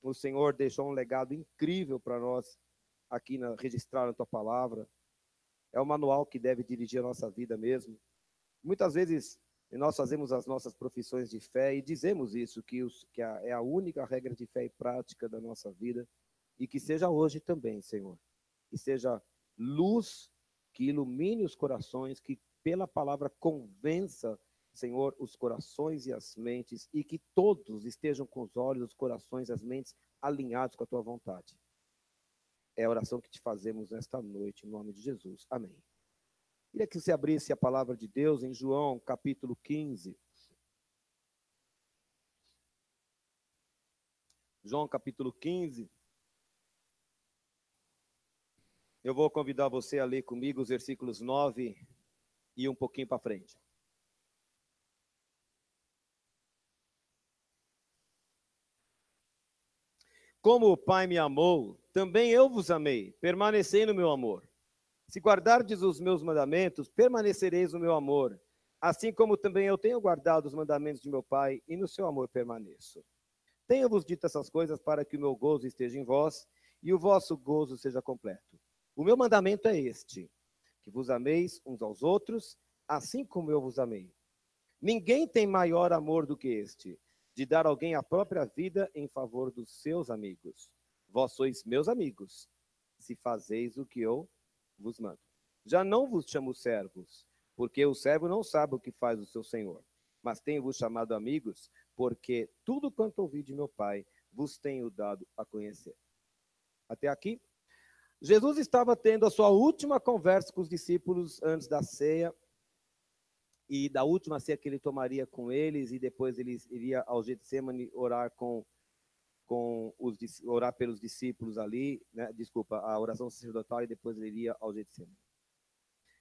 O Senhor deixou um legado incrível para nós aqui registrar na tua palavra. É o manual que deve dirigir a nossa vida mesmo. Muitas vezes nós fazemos as nossas profissões de fé e dizemos isso, é a única regra de fé e prática da nossa vida, e que seja hoje também, Senhor. Que seja luz que ilumine os corações, que pela palavra convença, Senhor, os corações e as mentes, e que todos estejam com os olhos, os corações e as mentes alinhados com a tua vontade. É a oração que te fazemos nesta noite, em nome de Jesus. Amém. Queria que você abrisse a palavra de Deus em João, capítulo 15. João, capítulo 15. Eu vou convidar você a ler comigo os versículos 9 e um pouquinho para frente. Como o Pai me amou, também eu vos amei. Permanecei no meu amor. Se guardardes os meus mandamentos, permanecereis no meu amor, assim como também eu tenho guardado os mandamentos de meu Pai, e no seu amor permaneço. Tenho-vos dito essas coisas para que o meu gozo esteja em vós, e o vosso gozo seja completo. O meu mandamento é este, que vos ameis uns aos outros, assim como eu vos amei. Ninguém tem maior amor do que este, de dar alguém a própria vida em favor dos seus amigos. Vós sois meus amigos, se fazeis o que eu vos mando. Já não vos chamo servos, porque o servo não sabe o que faz o seu senhor. Mas tenho-vos chamado amigos, porque tudo quanto ouvi de meu Pai vos tenho dado a conhecer. Até aqui, Jesus estava tendo a sua última conversa com os discípulos antes da ceia, e da última ceia que ele tomaria com eles, e depois ele iria ao Getsemane orar orar pelos discípulos ali, né? Desculpa, a oração sacerdotal, e depois ele iria ao Getsemane.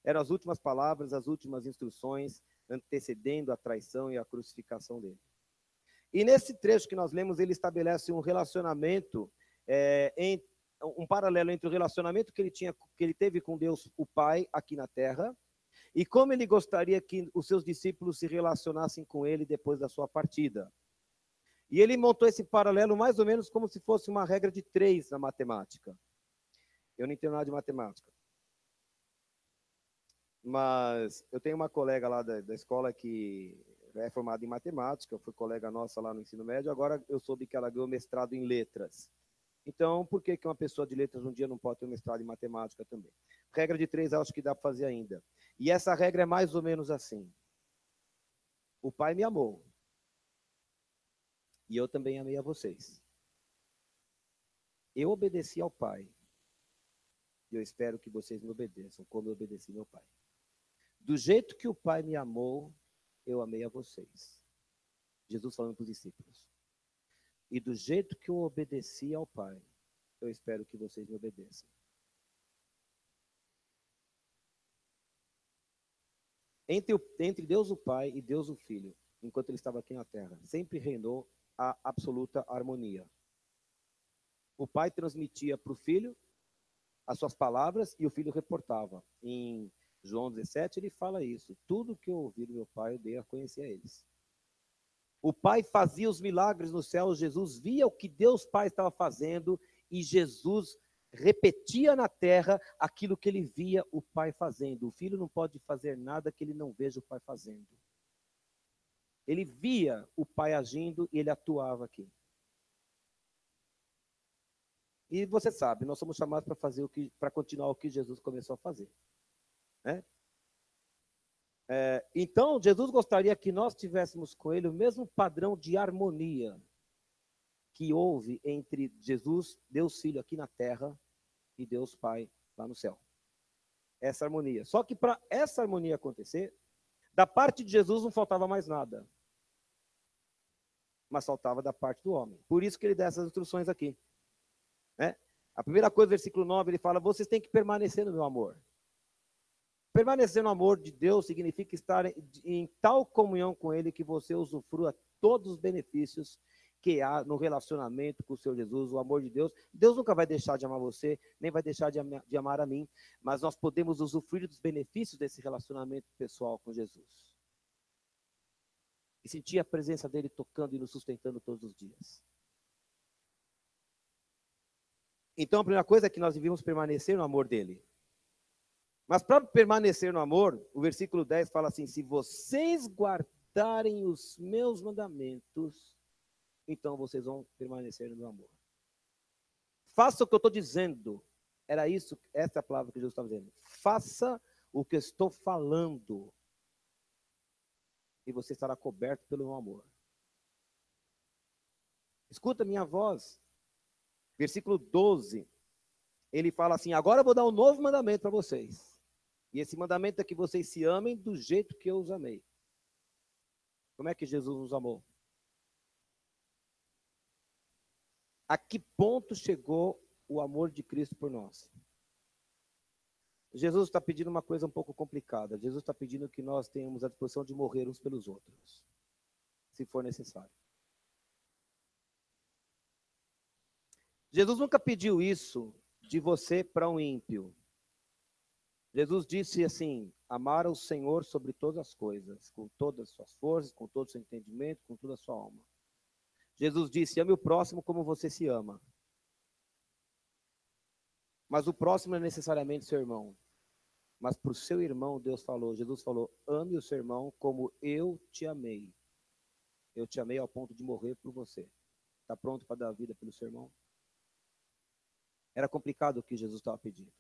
Eram as últimas palavras, as últimas instruções, antecedendo a traição e a crucificação dele. E nesse trecho que nós lemos, ele estabelece um relacionamento, um paralelo entre o relacionamento que ele teve com Deus, o Pai, aqui na terra, e como ele gostaria que os seus discípulos se relacionassem com ele depois da sua partida. E ele montou esse paralelo mais ou menos como se fosse uma regra de 3 na matemática. Eu não entendo nada de matemática. Mas eu tenho uma colega lá da escola que é formada em matemática, foi colega nossa lá no ensino médio, agora eu soube que ela ganhou mestrado em letras. Então, por que uma pessoa de letras um dia não pode ter um mestrado em matemática também? Regra de 3, acho que dá para fazer ainda. E essa regra é mais ou menos assim. O Pai me amou. E eu também amei a vocês. Eu obedeci ao Pai. E eu espero que vocês me obedeçam, como eu obedeci meu Pai. Do jeito que o Pai me amou, eu amei a vocês. Jesus falando para os discípulos. E do jeito que eu obedeci ao Pai, eu espero que vocês me obedeçam. Entre Deus o Pai e Deus o Filho, enquanto ele estava aqui na terra, sempre reinou a absoluta harmonia. O Pai transmitia para o Filho as suas palavras e o Filho reportava. Em João 17, ele fala isso. Tudo que eu ouvi do meu Pai, eu dei a conhecer a eles. O Pai fazia os milagres no céu, Jesus via o que Deus Pai estava fazendo e Jesus repetia na terra aquilo que ele via o Pai fazendo. O Filho não pode fazer nada que ele não veja o Pai fazendo. Ele via o Pai agindo e ele atuava aqui. E você sabe, nós somos chamados para continuar o que Jesus começou a fazer. Né? Então, Jesus gostaria que nós tivéssemos com ele o mesmo padrão de harmonia que houve entre Jesus, Deus Filho aqui na terra, e Deus Pai lá no céu. Essa harmonia. Só que para essa harmonia acontecer, da parte de Jesus não faltava mais nada. Mas faltava da parte do homem. Por isso que ele dá essas instruções aqui. Né? A primeira coisa, versículo 9, ele fala, vocês têm que permanecer no meu amor. Permanecer no amor de Deus significa estar em tal comunhão com ele que você usufrua todos os benefícios que há no relacionamento com o Senhor Jesus, o amor de Deus. Deus nunca vai deixar de amar você, nem vai deixar de amar a mim, mas nós podemos usufruir dos benefícios desse relacionamento pessoal com Jesus. E sentir a presença dele tocando e nos sustentando todos os dias. Então, a primeira coisa é que nós devíamos permanecer no amor dele. Mas para permanecer no amor, o versículo 10 fala assim: se vocês guardarem os meus mandamentos, então vocês vão permanecer no meu amor. Faça o que eu estou dizendo. Era isso, essa é a palavra que Jesus estava dizendo. Faça o que eu estou falando. E você estará coberto pelo meu amor. Escuta minha voz. Versículo 12. Ele fala assim: agora eu vou dar um novo mandamento para vocês. E esse mandamento é que vocês se amem do jeito que eu os amei. Como é que Jesus nos amou? A que ponto chegou o amor de Cristo por nós? Jesus está pedindo uma coisa um pouco complicada. Jesus está pedindo que nós tenhamos a disposição de morrer uns pelos outros, se for necessário. Jesus nunca pediu isso de você para um ímpio. Jesus disse assim: amar o Senhor sobre todas as coisas, com todas as suas forças, com todo o seu entendimento, com toda a sua alma. Jesus disse: ame o próximo como você se ama. Mas o próximo não é necessariamente seu irmão. Mas para o seu irmão, Jesus falou: ame o seu irmão como eu te amei. Eu te amei ao ponto de morrer por você. Está pronto para dar a vida pelo seu irmão? Era complicado o que Jesus estava pedindo.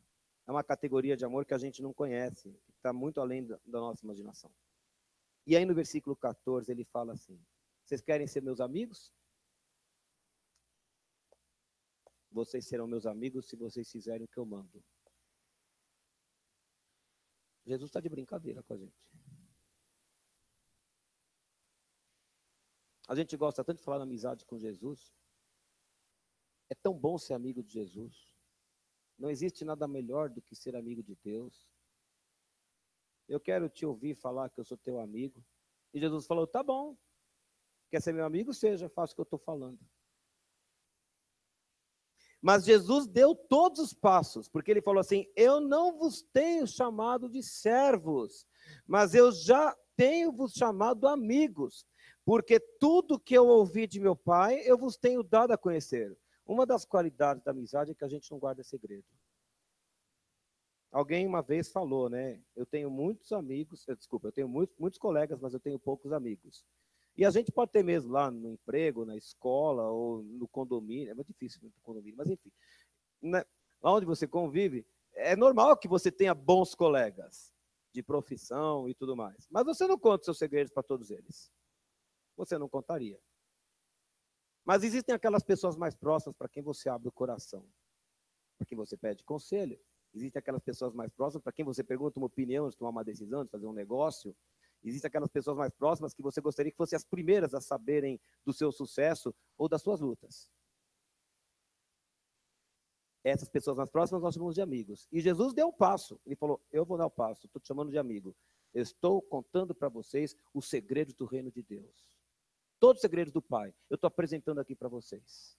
É uma categoria de amor que a gente não conhece, que está muito além da nossa imaginação. E aí no versículo 14 ele fala assim: vocês querem ser meus amigos? Vocês serão meus amigos se vocês fizerem o que eu mando. Jesus está de brincadeira com a gente. A gente gosta tanto de falar na amizade com Jesus. É tão bom ser amigo de Jesus. Não existe nada melhor do que ser amigo de Deus. Eu quero te ouvir falar que eu sou teu amigo. E Jesus falou: tá bom. Quer ser meu amigo? Seja, faça o que eu estou falando. Mas Jesus deu todos os passos, porque ele falou assim: eu não vos tenho chamado de servos, mas eu já tenho vos chamado amigos, porque tudo que eu ouvi de meu Pai, eu vos tenho dado a conhecer. Uma das qualidades da amizade é que a gente não guarda segredo. Alguém uma vez falou, né? Eu tenho muitos amigos, desculpa, eu tenho muitos colegas, mas eu tenho poucos amigos. E a gente pode ter mesmo lá no emprego, na escola ou no condomínio. É muito difícil no condomínio, mas enfim. Lá onde você convive, é normal que você tenha bons colegas de profissão e tudo mais. Mas você não conta seus segredos para todos eles. Você não contaria. Mas existem aquelas pessoas mais próximas para quem você abre o coração, para quem você pede conselho. Existem aquelas pessoas mais próximas para quem você pergunta uma opinião de tomar uma decisão, de fazer um negócio. Existem aquelas pessoas mais próximas que você gostaria que fossem as primeiras a saberem do seu sucesso ou das suas lutas. Essas pessoas mais próximas nós chamamos de amigos. E Jesus deu um passo. Ele falou: eu vou dar o passo, estou te chamando de amigo. Eu estou contando para vocês os segredos do reino de Deus. Todos os segredos do Pai. Eu estou apresentando aqui para vocês.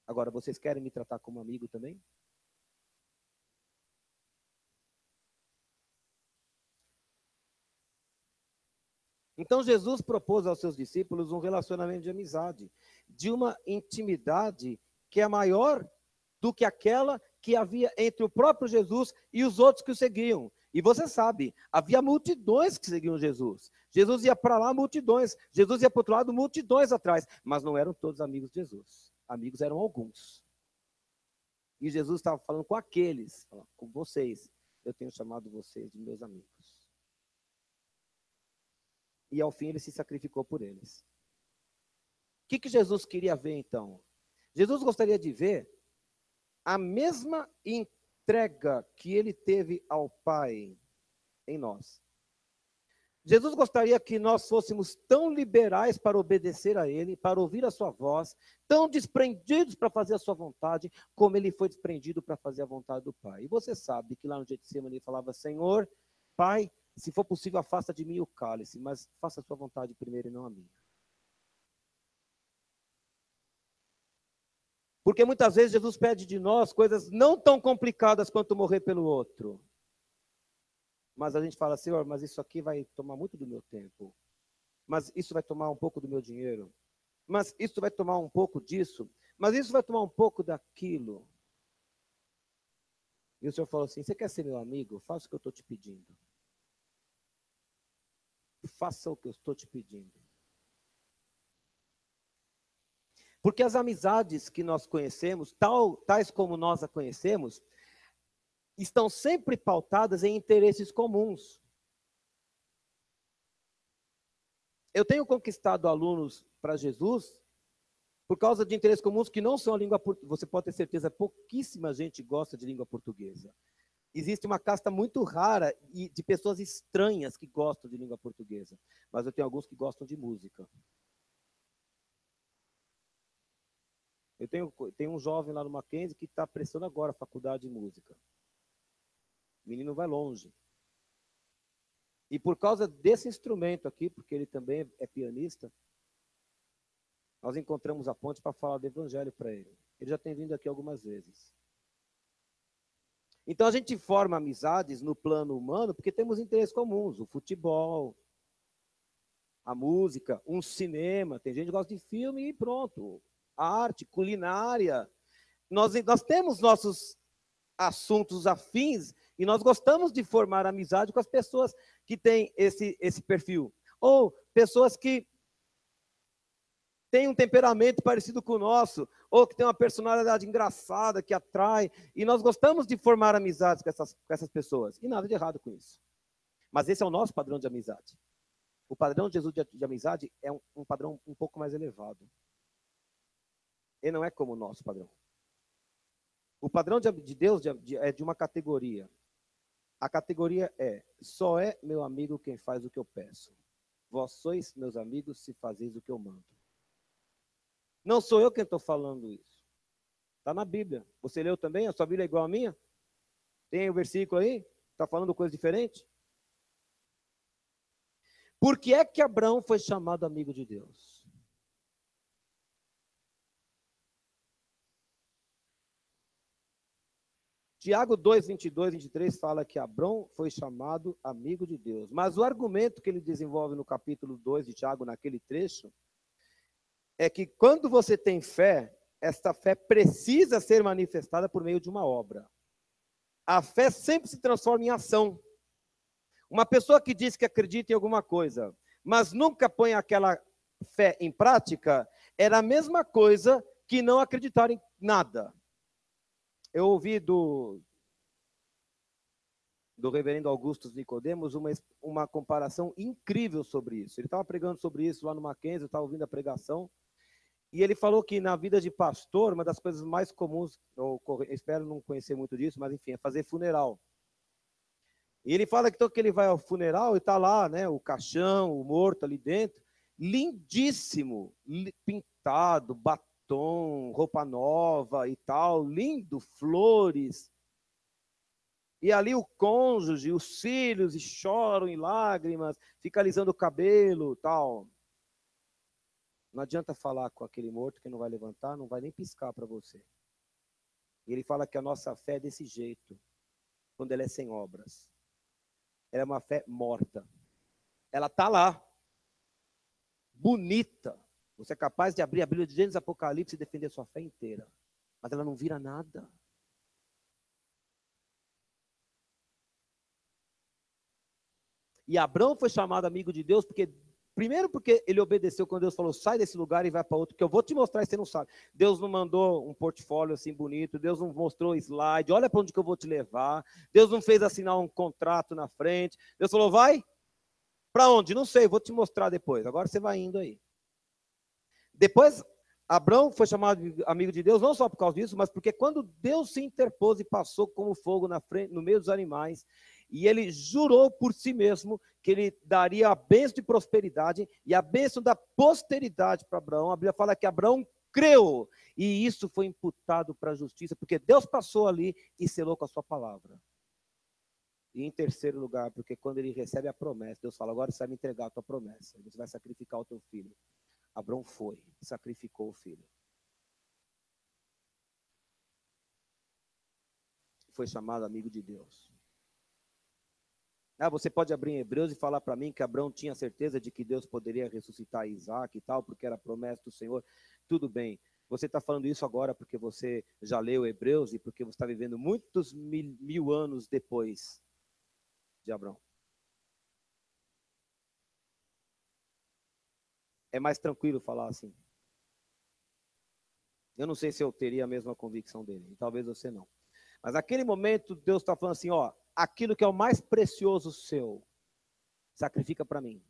Agora, vocês querem me tratar como amigo também? Então Jesus propôs aos seus discípulos um relacionamento de amizade, de uma intimidade que é maior do que aquela que havia entre o próprio Jesus e os outros que o seguiam. E você sabe, havia multidões que seguiam Jesus. Jesus ia para lá, multidões. Jesus ia para o outro lado, multidões atrás. Mas não eram todos amigos de Jesus. Amigos eram alguns. E Jesus estava falando com aqueles, com vocês. Eu tenho chamado vocês de meus amigos. E ao fim ele se sacrificou por eles. O que Jesus queria ver então? Jesus gostaria de ver a mesma entrega que ele teve ao Pai em nós. Jesus gostaria que nós fôssemos tão liberais para obedecer a ele, para ouvir a sua voz, tão desprendidos para fazer a sua vontade, como ele foi desprendido para fazer a vontade do Pai. E você sabe que lá no Getsemane ele falava: Senhor, Pai, se for possível, afasta de mim o cálice, mas faça a sua vontade primeiro e não a minha. Porque muitas vezes Jesus pede de nós coisas não tão complicadas quanto morrer pelo outro. Mas a gente fala: Senhor, mas isso aqui vai tomar muito do meu tempo. Mas isso vai tomar um pouco do meu dinheiro. mas isso vai tomar um pouco disso, mas isso vai tomar um pouco daquilo. E o Senhor falou assim, você quer ser meu amigo? Faça o que eu estou te pedindo. Faça o que eu estou te pedindo. Porque as amizades que nós conhecemos, tais como nós a conhecemos, estão sempre pautadas em interesses comuns. Eu tenho conquistado alunos para Jesus por causa de interesses comuns que não são a língua portuguesa. Você pode ter certeza, pouquíssima gente gosta de língua portuguesa. Existe uma casta muito rara de pessoas estranhas que gostam de língua portuguesa. Mas eu tenho alguns que gostam de música. Eu tenho um jovem lá no Mackenzie que está prestando agora a faculdade de música. O menino vai longe. E por causa desse instrumento aqui, porque ele também é pianista, nós encontramos a ponte para falar do evangelho para ele. Ele já tem vindo aqui algumas vezes. Então a gente forma amizades no plano humano porque temos interesses comuns, o futebol, a música, um cinema, tem gente que gosta de filme e pronto. A arte, culinária. Nós temos nossos assuntos afins e nós gostamos de formar amizade com as pessoas que têm esse perfil. Ou pessoas que têm um temperamento parecido com o nosso, ou que têm uma personalidade engraçada, que atrai. E nós gostamos de formar amizades com essas pessoas. E nada de errado com isso. Mas esse é o nosso padrão de amizade. O padrão de Jesus de amizade é um padrão um pouco mais elevado. Ele não é como o nosso padrão. O padrão de Deus é de uma categoria. A categoria é, só é meu amigo quem faz o que eu peço. Vós sois meus amigos se fazeis o que eu mando. Não sou eu quem estou falando isso. Está na Bíblia. Você leu também? A sua Bíblia é igual à minha? Tem o versículo aí? Está falando coisa diferente? Por que é que Abraão foi chamado amigo de Deus? Tiago 2, 22, 23 fala que Abrão foi chamado amigo de Deus. Mas o argumento que ele desenvolve no capítulo 2 de Tiago, naquele trecho, é que quando você tem fé, esta fé precisa ser manifestada por meio de uma obra. A fé sempre se transforma em ação. Uma pessoa que diz que acredita em alguma coisa, mas nunca põe aquela fé em prática, era a mesma coisa que não acreditar em nada. Eu ouvi do reverendo Augusto Nicodemos uma comparação incrível sobre isso. Ele estava pregando sobre isso lá no Mackenzie, eu estava ouvindo a pregação, e ele falou que na vida de pastor, uma das coisas mais comuns, eu espero não conhecer muito disso, mas enfim, é fazer funeral. E ele fala que todo que ele vai ao funeral e está lá, né, o caixão, o morto ali dentro, lindíssimo, pintado, batom, roupa nova e tal, lindo, flores. E ali o cônjuge, os filhos, e choram em lágrimas, fica alisando o cabelo, tal. Não adianta falar com aquele morto que não vai levantar, não vai nem piscar para você. E ele fala que a nossa fé é desse jeito, quando ela é sem obras. Ela é uma fé morta. Ela está lá, bonita. Você é capaz de abrir a Bíblia de Gênesis e Apocalipse e defender sua fé inteira. Mas ela não vira nada. E Abraão foi chamado amigo de Deus primeiro porque ele obedeceu quando Deus falou, sai desse lugar e vai para outro, que eu vou te mostrar e você não sabe. Deus não mandou um portfólio assim bonito, Deus não mostrou slide, olha para onde que eu vou te levar. Deus não fez assinar um contrato na frente. Deus falou, vai? Para onde? Não sei, vou te mostrar depois. Agora você vai indo aí. Depois, Abraão foi chamado de amigo de Deus, não só por causa disso, mas porque quando Deus se interpôs e passou como fogo na frente, no meio dos animais, e ele jurou por si mesmo que ele daria a bênção de prosperidade e a bênção da posteridade para Abraão. A Bíblia fala que Abraão creu, e isso foi imputado para a justiça, porque Deus passou ali e selou com a sua palavra. E em terceiro lugar, porque quando ele recebe a promessa, Deus fala, agora você vai me entregar a tua promessa, você vai sacrificar o teu filho. Abraão foi, sacrificou o filho. Foi chamado amigo de Deus. Ah, você pode abrir em Hebreus e falar para mim que Abraão tinha certeza de que Deus poderia ressuscitar Isaac e tal, porque era promessa do Senhor. Tudo bem. Você está falando isso agora porque você já leu Hebreus e porque você está vivendo muitos mil anos depois de Abraão. É mais tranquilo falar assim. Eu não sei se eu teria a mesma convicção dele, e talvez você não. Mas naquele momento, Deus está falando assim, ó, aquilo que é o mais precioso seu, sacrifica para mim.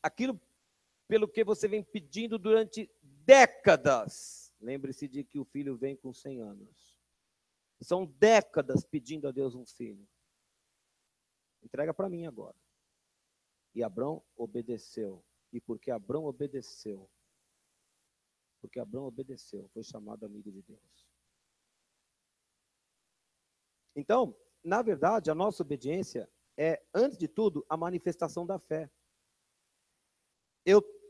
Aquilo pelo que você vem pedindo durante décadas. Lembre-se de que o filho vem com 100 anos. São décadas pedindo a Deus um filho. Entrega para mim agora. E Abrão obedeceu. E porque Abrão obedeceu, foi chamado amigo de Deus. Então, na verdade, a nossa obediência é, antes de tudo, a manifestação da fé.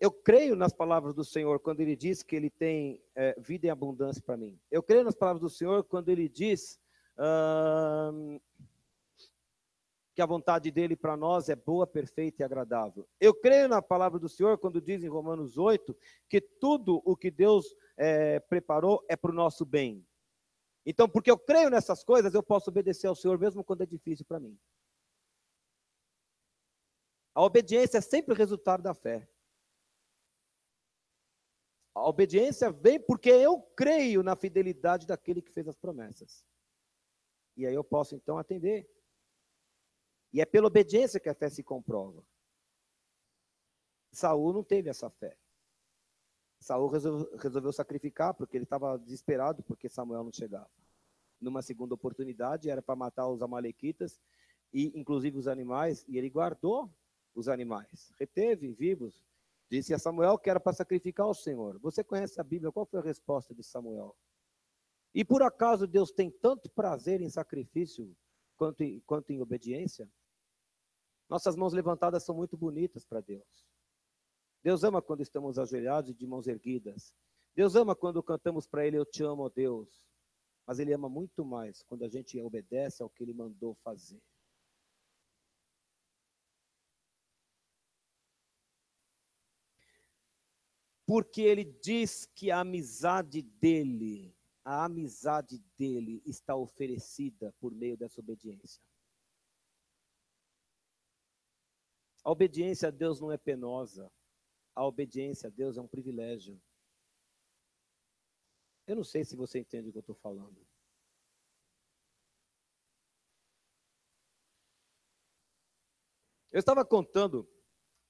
Eu creio nas palavras do Senhor quando Ele diz que Ele tem vida em abundância para mim. Eu creio nas palavras do Senhor quando Ele diz que a vontade dEle para nós é boa, perfeita e agradável. Eu creio na palavra do Senhor quando diz em Romanos 8 que tudo o que Deus preparou é para o nosso bem. Então, porque eu creio nessas coisas, eu posso obedecer ao Senhor mesmo quando é difícil para mim. A obediência é sempre o resultado da fé. A obediência vem porque eu creio na fidelidade daquele que fez as promessas. E aí eu posso então atender. E é pela obediência que a fé se comprova. Saul não teve essa fé. Saul resolveu sacrificar porque ele estava desesperado porque Samuel não chegava. Numa segunda oportunidade era para matar os amalequitas e inclusive os animais, e ele guardou os animais, reteve vivos. Disse a Samuel que era para sacrificar ao Senhor. Você conhece a Bíblia? Qual foi a resposta de Samuel? E por acaso Deus tem tanto prazer em sacrifício quanto em obediência? Nossas mãos levantadas são muito bonitas para Deus. Deus ama quando estamos ajoelhados e de mãos erguidas. Deus ama quando cantamos para Ele, eu te amo, ó Deus. Mas Ele ama muito mais quando a gente obedece ao que Ele mandou fazer. Porque Ele diz que a amizade dEle está oferecida por meio dessa obediência. A obediência a Deus não é penosa. A obediência a Deus é um privilégio. Eu não sei se você entende o que eu estou falando. Eu estava contando,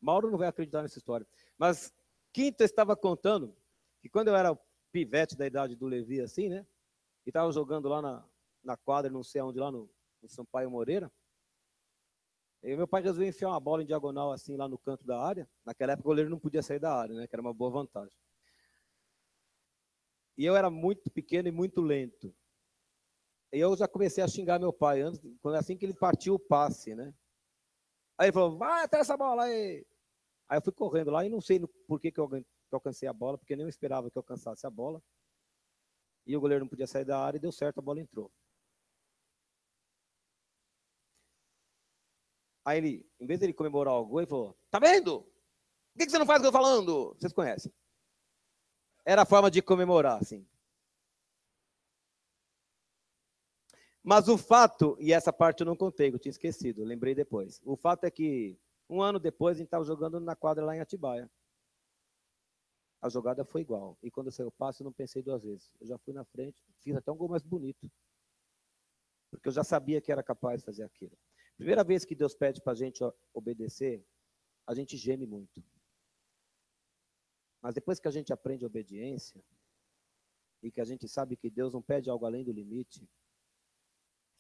Mauro não vai acreditar nessa história, mas Quinta estava contando que quando eu era pivete da idade do Levi, assim, né? E estava jogando lá na quadra, não sei aonde, lá no Sampaio Moreira. E meu pai resolveu enfiar uma bola em diagonal, assim, lá no canto da área. Naquela época o goleiro não podia sair da área, né? Que era uma boa vantagem. E eu era muito pequeno e muito lento. E eu já comecei a xingar meu pai, assim que ele partiu o passe, né? Aí ele falou, vai até essa bola aí. Aí eu fui correndo lá e não sei por que eu alcancei a bola, porque eu nem esperava que eu alcançasse a bola. E o goleiro não podia sair da área e deu certo, a bola entrou. Aí ele, em vez de ele comemorar o gol, ele falou, tá vendo? Por que você não faz o que eu tô falando? Vocês conhecem. Era a forma de comemorar, assim. Mas o fato, e essa parte eu não contei, eu tinha esquecido, lembrei depois. O fato é que, um ano depois, a gente estava jogando na quadra lá em Atibaia. A jogada foi igual. E quando saiu o passe, eu não pensei duas vezes. Eu já fui na frente, fiz até um gol mais bonito. Porque eu já sabia que era capaz de fazer aquilo. Primeira vez que Deus pede para a gente obedecer, a gente geme muito. Mas depois que a gente aprende a obediência, e que a gente sabe que Deus não pede algo além do limite,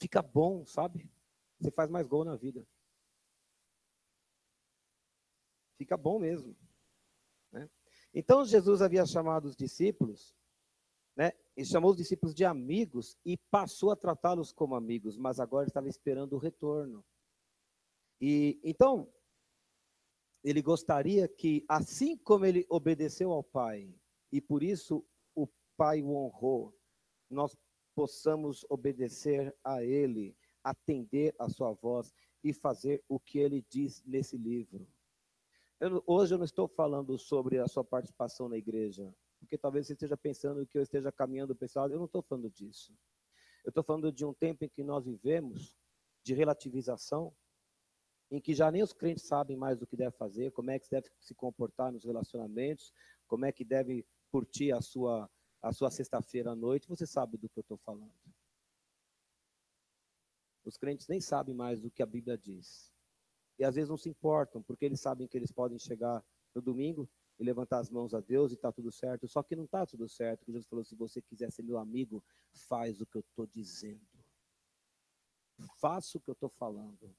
fica bom, sabe? Você faz mais gol na vida. Fica bom mesmo. Né? Então Jesus havia chamado os discípulos, né? E chamou os discípulos de amigos e passou a tratá-los como amigos, mas agora estava esperando o retorno. E então ele gostaria que, assim como ele obedeceu ao Pai, e por isso o Pai o honrou, nós possamos obedecer a Ele, atender a sua voz e fazer o que Ele diz nesse livro. Hoje eu não estou falando sobre a sua participação na igreja, porque talvez você esteja pensando que eu esteja caminhando pessoal. Eu não estou falando disso. Eu estou falando de um tempo em que nós vivemos, de relativização, em que já nem os crentes sabem mais o que deve fazer, como é que deve se comportar nos relacionamentos, como é que deve curtir a sua sexta-feira à noite. Você sabe do que eu estou falando. Os crentes nem sabem mais do que a Bíblia diz. E às vezes não se importam, porque eles sabem que eles podem chegar no domingo e levantar as mãos a Deus e está tudo certo. Só que não está tudo certo. Jesus falou, se você quiser ser meu amigo, faz o que eu estou dizendo. Faça o que eu estou falando.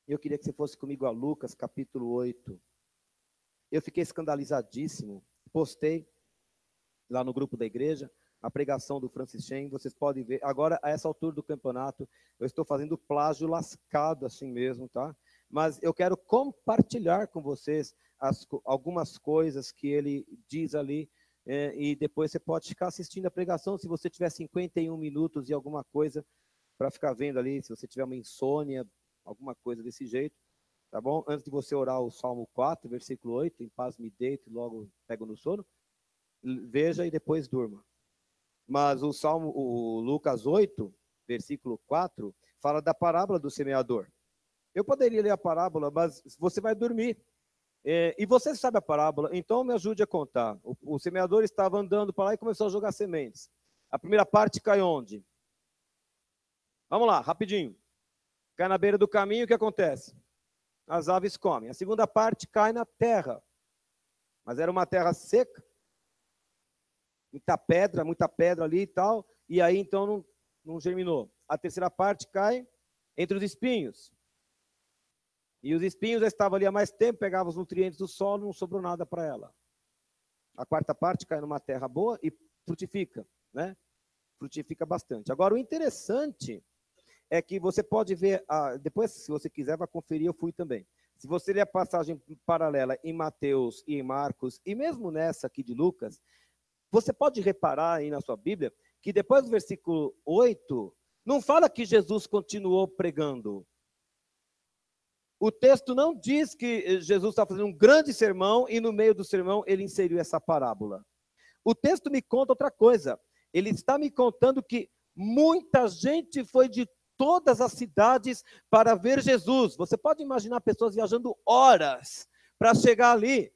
Eu queria que você fosse comigo a Lucas, capítulo 8. Eu fiquei escandalizadíssimo. Postei lá no grupo da igreja a pregação do Francis Chan, vocês podem ver. Agora, a essa altura do campeonato, eu estou fazendo plágio lascado assim mesmo, tá? Mas eu quero compartilhar com vocês algumas coisas que ele diz ali, e depois você pode ficar assistindo a pregação, se você tiver 51 minutos e alguma coisa para ficar vendo ali, se você tiver uma insônia, alguma coisa desse jeito, tá bom? Antes de você orar o Salmo 4, versículo 8, em paz me deito e logo pego no sono, veja e depois durma. Mas o Lucas 8, versículo 4, fala da parábola do semeador. Eu poderia ler a parábola, mas você vai dormir. E você sabe a parábola, então me ajude a contar. O semeador estava andando para lá e começou a jogar sementes. A primeira parte cai onde? Vamos lá, rapidinho. Cai na beira do caminho, o que acontece? As aves comem. A segunda parte cai na terra. Mas era uma terra seca. Muita pedra ali e tal, e aí então não germinou. A terceira parte cai entre os espinhos. E os espinhos já estavam ali há mais tempo, pegavam os nutrientes do solo, não sobrou nada para ela. A quarta parte cai numa terra boa e frutifica, né? Frutifica bastante. Agora, o interessante é que você pode ver, depois, se você quiser, vai conferir, eu fui também. Se você ler a passagem paralela em Mateus e em Marcos, e mesmo nessa aqui de Lucas, você pode reparar aí na sua Bíblia que depois do versículo 8, não fala que Jesus continuou pregando. O texto não diz que Jesus está fazendo um grande sermão e no meio do sermão ele inseriu essa parábola. O texto me conta outra coisa. Ele está me contando que muita gente foi de todas as cidades para ver Jesus. Você pode imaginar pessoas viajando horas para chegar ali.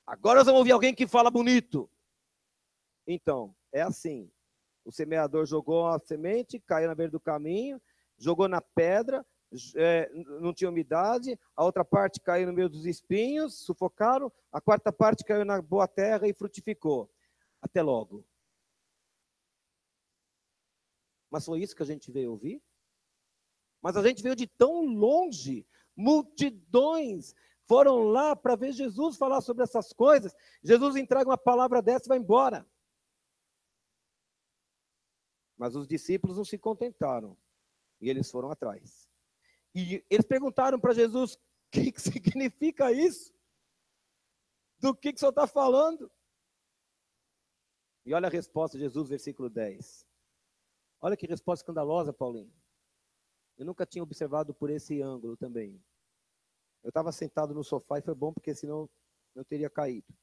Agora nós vamos ouvir alguém que fala bonito. Então, é assim, o semeador jogou a semente, caiu na beira do caminho, jogou na pedra, não tinha umidade, a outra parte caiu no meio dos espinhos, sufocaram, a quarta parte caiu na boa terra e frutificou. Até logo. Mas foi isso que a gente veio ouvir? Mas a gente veio de tão longe, multidões foram lá para ver Jesus falar sobre essas coisas, Jesus entrega uma palavra dessa e vai embora. Mas os discípulos não se contentaram. E eles foram atrás. E eles perguntaram para Jesus, o que significa isso? Do que o senhor está falando? E olha a resposta de Jesus, versículo 10. Olha que resposta escandalosa, Paulinho. Eu nunca tinha observado por esse ângulo também. Eu estava sentado no sofá e foi bom, porque senão eu teria caído.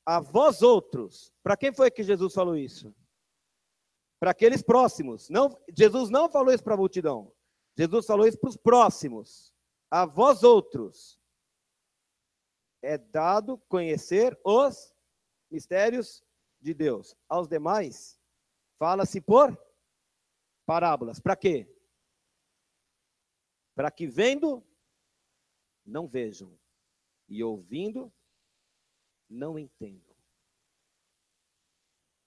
A vós outros, para quem foi que Jesus falou isso? Para aqueles próximos. Não, Jesus não falou isso para a multidão. Jesus falou isso para os próximos. A vós outros é dado conhecer os mistérios de Deus. Aos demais, fala-se por parábolas. Para quê? Para que vendo, não vejam. E ouvindo, não entendam.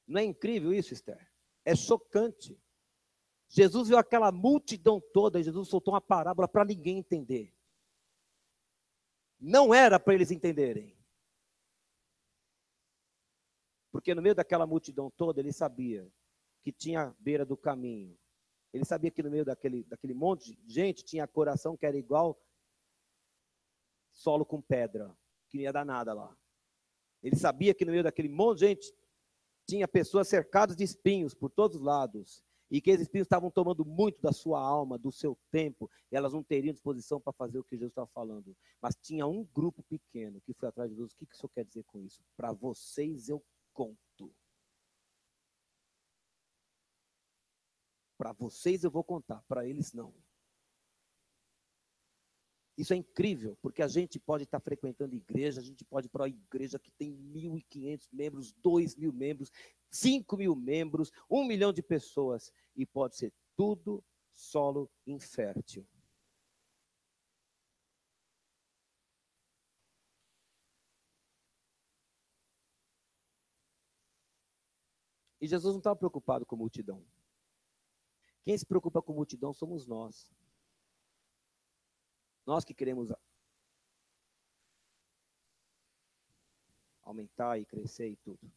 Não é incrível isso, Esther? É chocante. Jesus viu aquela multidão toda e Jesus soltou uma parábola para ninguém entender. Não era para eles entenderem. Porque no meio daquela multidão toda, ele sabia que tinha a beira do caminho. Ele sabia que no meio daquele monte de gente tinha coração que era igual solo com pedra, que não ia dar nada lá. Ele sabia que no meio daquele monte de gente tinha pessoas cercadas de espinhos por todos os lados, e que esses espinhos estavam tomando muito da sua alma, do seu tempo, e elas não teriam disposição para fazer o que Jesus estava falando. Mas tinha um grupo pequeno que foi atrás de Jesus. O que o senhor quer dizer com isso? Para vocês eu conto. Para vocês eu vou contar, para eles não. Isso é incrível, porque a gente pode estar frequentando igreja, a gente pode ir para uma igreja que tem 1.500 membros, 2.000 membros, 5.000 membros, 1 milhão de pessoas, e pode ser tudo solo infértil. E Jesus não estava preocupado com a multidão. Quem se preocupa com a multidão somos nós. Nós que queremos aumentar e crescer e tudo.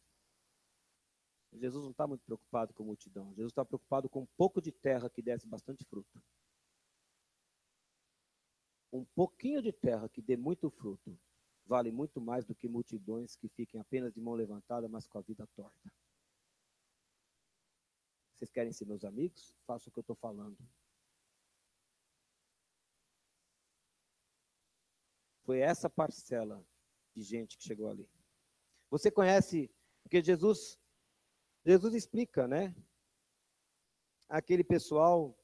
Jesus não está muito preocupado com a multidão. Jesus está preocupado com um pouco de terra que desse bastante fruto. Um pouquinho de terra que dê muito fruto vale muito mais do que multidões que fiquem apenas de mão levantada, mas com a vida torta. Vocês querem ser meus amigos? Façam o que eu estou falando. Foi essa parcela de gente que chegou ali. Você conhece, porque Jesus explica, né? Aquele pessoal,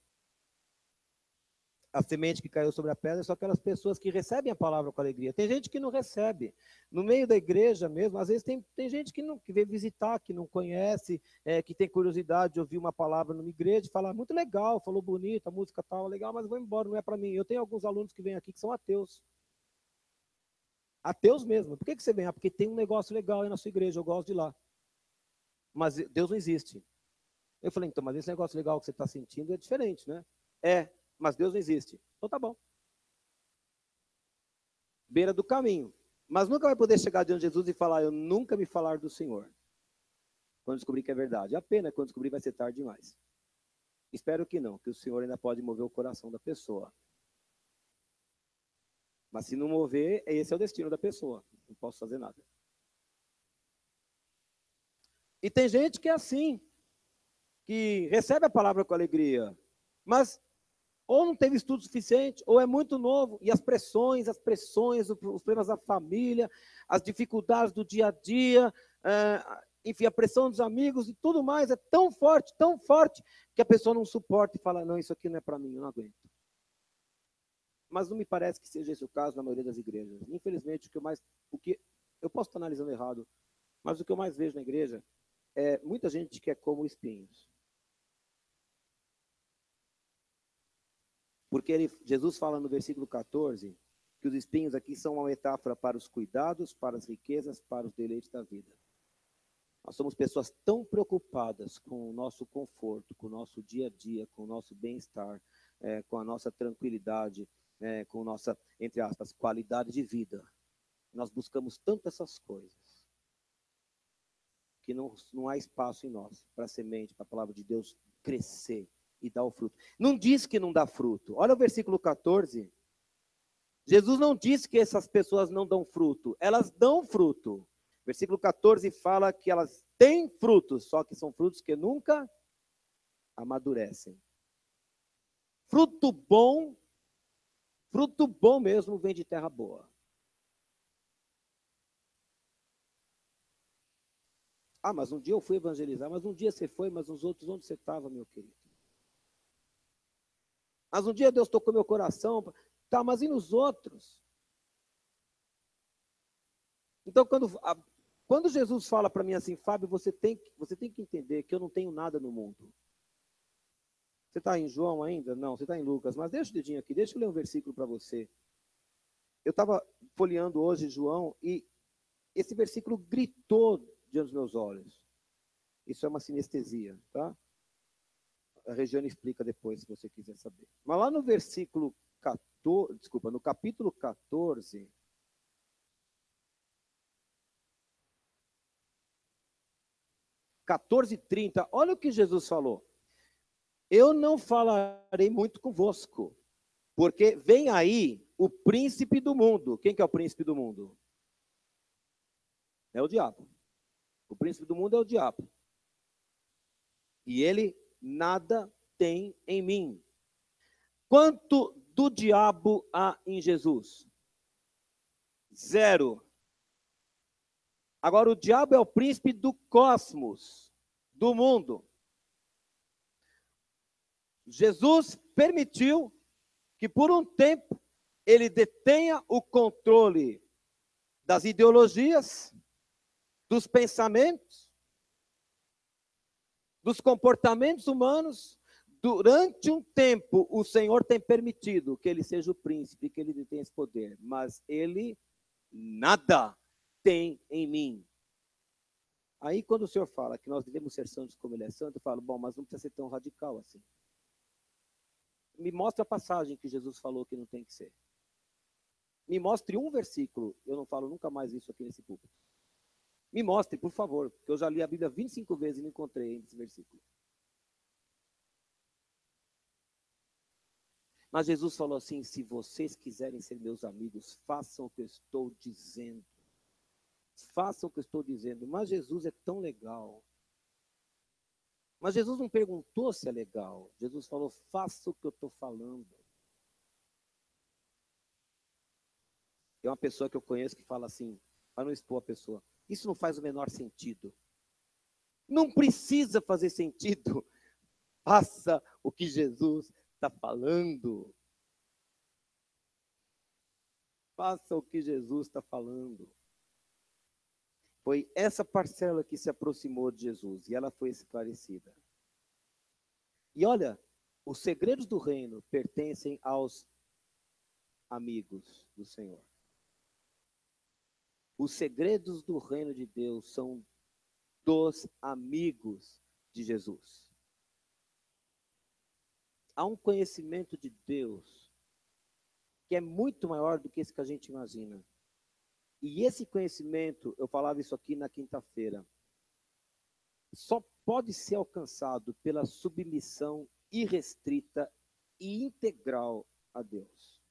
a semente que caiu sobre a pedra, são aquelas pessoas que recebem a palavra com alegria. Tem gente que não recebe. No meio da igreja mesmo, às vezes tem gente que vem visitar, que não conhece, que tem curiosidade de ouvir uma palavra numa igreja e falar, muito legal, falou bonito, a música tal, legal, mas vou embora, não é para mim. Eu tenho alguns alunos que vêm aqui que são ateus. Ateus mesmo. Por que você vem? Porque tem um negócio legal aí na sua igreja, eu gosto de ir lá. Mas Deus não existe. Eu falei, então, mas esse negócio legal que você está sentindo é diferente, né? Mas Deus não existe. Então tá bom. Beira do caminho. Mas nunca vai poder chegar diante de Jesus e falar, eu nunca me falar do Senhor. Quando descobrir que é verdade. A pena é quando descobrir vai ser tarde demais. Espero que não, que o Senhor ainda pode mover o coração da pessoa. Mas se não mover, esse é o destino da pessoa. Não posso fazer nada. E tem gente que é assim, que recebe a palavra com alegria, mas ou não teve estudo suficiente, ou é muito novo, e as pressões, os problemas da família, as dificuldades do dia a dia, enfim, a pressão dos amigos e tudo mais é tão forte, que a pessoa não suporta e fala, não, isso aqui não é para mim, eu não aguento. Mas não me parece que seja esse o caso na maioria das igrejas. Infelizmente, o que eu posso estar analisando errado, mas o que eu mais vejo na igreja é muita gente que é como espinhos. Porque Jesus fala no versículo 14 que os espinhos aqui são uma metáfora para os cuidados, para as riquezas, para os deleites da vida. Nós somos pessoas tão preocupadas com o nosso conforto, com o nosso dia a dia, com o nosso bem-estar, com a nossa tranquilidade, com a nossa, entre aspas, qualidade de vida. Nós buscamos tanto essas coisas que não há espaço em nós para a semente, para a palavra de Deus crescer e dar o fruto. Não diz que não dá fruto. Olha o versículo 14. Jesus não disse que essas pessoas não dão fruto. Elas dão fruto. Versículo 14 fala que elas têm frutos, só que são frutos que nunca amadurecem. Fruto bom mesmo vem de terra boa. Ah, mas um dia eu fui evangelizar, mas um dia você foi, mas os outros, onde você estava, meu querido? Mas um dia Deus tocou meu coração, tá, mas e nos outros? Então, quando Jesus fala para mim assim, Fábio, você tem que entender que eu não tenho nada no mundo. Você está em João ainda? Não, você está em Lucas, mas deixa o dedinho aqui, deixa eu ler um versículo para você. Eu estava folheando hoje João e esse versículo gritou diante dos meus olhos. Isso é uma sinestesia, tá? A Regiane explica depois, se você quiser saber. Mas lá no versículo 14, desculpa, no capítulo 14, e 30, olha o que Jesus falou. Eu não falarei muito convosco, porque vem aí o príncipe do mundo. Quem que é o príncipe do mundo? É o diabo. O príncipe do mundo é o diabo. e ele nada tem em mim. Quanto do diabo há em Jesus? Zero. Agora, o diabo é o príncipe do cosmos, do mundo. Jesus permitiu que por um tempo ele detenha o controle das ideologias, dos pensamentos, dos comportamentos humanos. Durante um tempo, o Senhor tem permitido que ele seja o príncipe, que ele tenha esse poder, mas ele nada tem em mim. Aí, quando o Senhor fala que nós devemos ser santos como ele é santo, eu falo, bom, mas não precisa ser tão radical assim. Me mostra a passagem que Jesus falou que não tem que ser. Me mostre um versículo, eu não falo nunca mais isso aqui nesse púlpito. Me mostre, por favor, porque eu já li a Bíblia 25 vezes e não encontrei esse versículo. Mas Jesus falou assim, se vocês quiserem ser meus amigos, façam o que eu estou dizendo. Façam o que eu estou dizendo. Mas Jesus é tão legal. Mas Jesus não perguntou se é legal. Jesus falou, faça o que eu estou falando. Tem uma pessoa que eu conheço que fala assim, para não expor a pessoa, isso não faz o menor sentido. Não precisa fazer sentido. Faça o que Jesus está falando. Faça o que Jesus está falando. Foi essa parcela que se aproximou de Jesus e ela foi esclarecida. E olha, os segredos do reino pertencem aos amigos do Senhor. Os segredos do reino de Deus são dos amigos de Jesus. Há um conhecimento de Deus que é muito maior do que esse que a gente imagina. E esse conhecimento, eu falava isso aqui na quinta-feira, só pode ser alcançado pela submissão irrestrita e integral a Deus.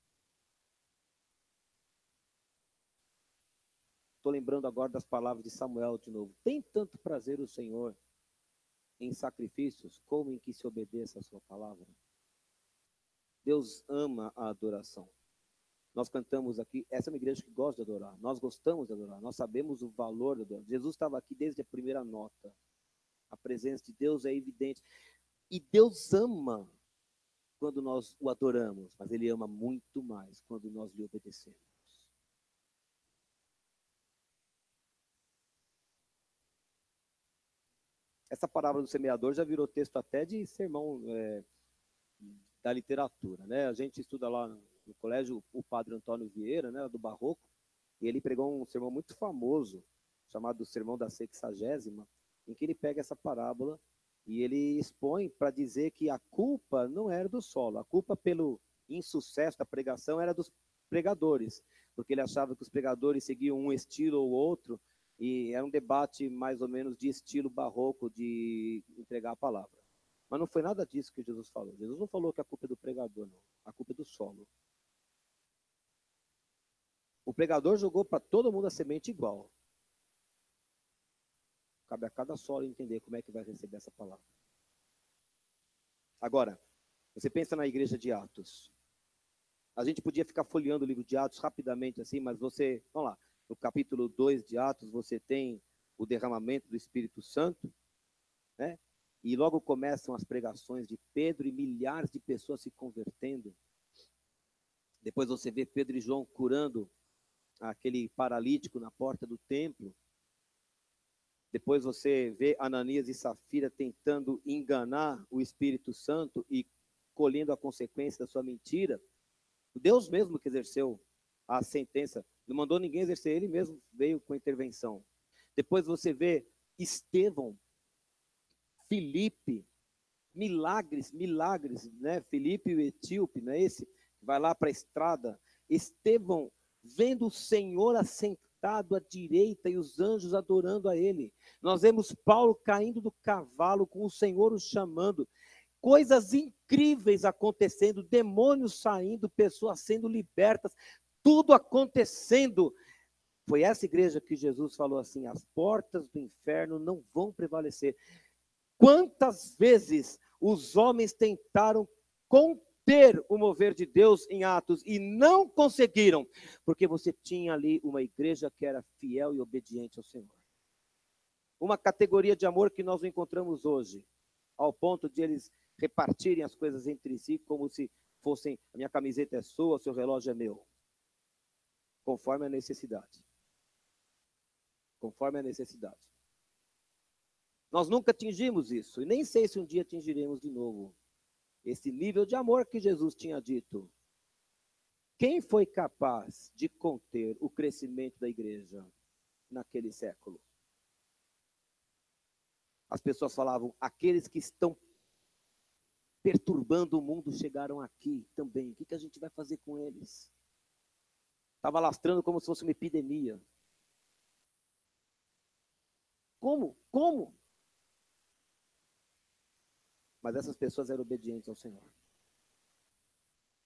Estou lembrando agora das palavras de Samuel de novo. Tem tanto prazer o Senhor em sacrifícios como em que se obedeça a sua palavra? Deus ama a adoração. Nós cantamos aqui, essa é uma igreja que gosta de adorar. Nós gostamos de adorar, nós sabemos o valor da adoração. Jesus estava aqui desde a primeira nota. A presença de Deus é evidente. E Deus ama quando nós o adoramos, mas Ele ama muito mais quando nós lhe obedecemos. Essa parábola do semeador já virou texto até de sermão da literatura, né? A gente estuda lá no colégio o padre Antônio Vieira, né, do Barroco, e ele pregou um sermão muito famoso, chamado Sermão da Sexagésima, em que ele pega essa parábola e ele expõe para dizer que a culpa não era do solo, a culpa pelo insucesso da pregação era dos pregadores, porque ele achava que os pregadores seguiam um estilo ou outro, e era um debate mais ou menos de estilo barroco de entregar a palavra. Mas não foi nada disso que Jesus falou. Jesus não falou que a culpa é do pregador, não. A culpa é do solo. O pregador jogou para todo mundo a semente igual. Cabe a cada solo entender como é que vai receber essa palavra. Agora, você pensa na igreja de Atos. A gente podia ficar folheando o livro de Atos rapidamente assim, mas você, vamos lá, no capítulo 2 de Atos, você tem o derramamento do Espírito Santo, né? E logo começam as pregações de Pedro e milhares de pessoas se convertendo. Depois você vê Pedro e João curando aquele paralítico na porta do templo. Depois você vê Ananias e Safira tentando enganar o Espírito Santo e colhendo a consequência da sua mentira. Deus mesmo que exerceu a sentença, não mandou ninguém exercer, ele mesmo veio com a intervenção. Depois você vê Estevão, Filipe, milagres, né? Filipe o etíope, não é esse? Vai lá para a estrada. Estevão vendo o Senhor assentado à direita e os anjos adorando a ele. Nós vemos Paulo caindo do cavalo com o Senhor o chamando. Coisas incríveis acontecendo, demônios saindo, pessoas sendo libertas, tudo acontecendo. Foi essa igreja que Jesus falou assim, as portas do inferno não vão prevalecer. Quantas vezes os homens tentaram conter o mover de Deus em Atos e não conseguiram, porque você tinha ali uma igreja que era fiel e obediente ao Senhor. Uma categoria de amor que nós não encontramos hoje, ao ponto de eles repartirem as coisas entre si como se fossem: a minha camiseta é sua, o seu relógio é meu. Conforme a necessidade. Conforme a necessidade. Nós nunca atingimos isso, e nem sei se um dia atingiremos de novo esse nível de amor que Jesus tinha dito. Quem foi capaz de conter o crescimento da igreja naquele século? As pessoas falavam: aqueles que estão perturbando o mundo chegaram aqui também. O que a gente vai fazer com eles? Estava lastrando como se fosse uma epidemia. Como? Como? Mas essas pessoas eram obedientes ao Senhor.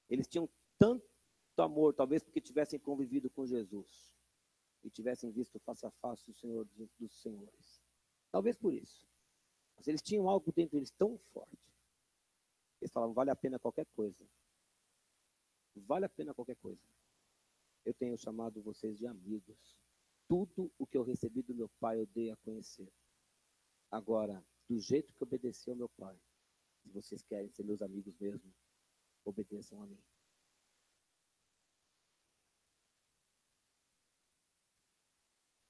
Eles tinham tanto amor, talvez porque tivessem convivido com Jesus e tivessem visto face a face o Senhor dos senhores. Talvez por isso. Mas eles tinham algo dentro deles tão forte. Eles falavam: vale a pena qualquer coisa. Vale a pena qualquer coisa. Eu tenho chamado vocês de amigos. Tudo o que eu recebi do meu pai eu dei a conhecer. Agora, do jeito que obedeci ao meu pai, se vocês querem ser meus amigos mesmo, obedeçam a mim.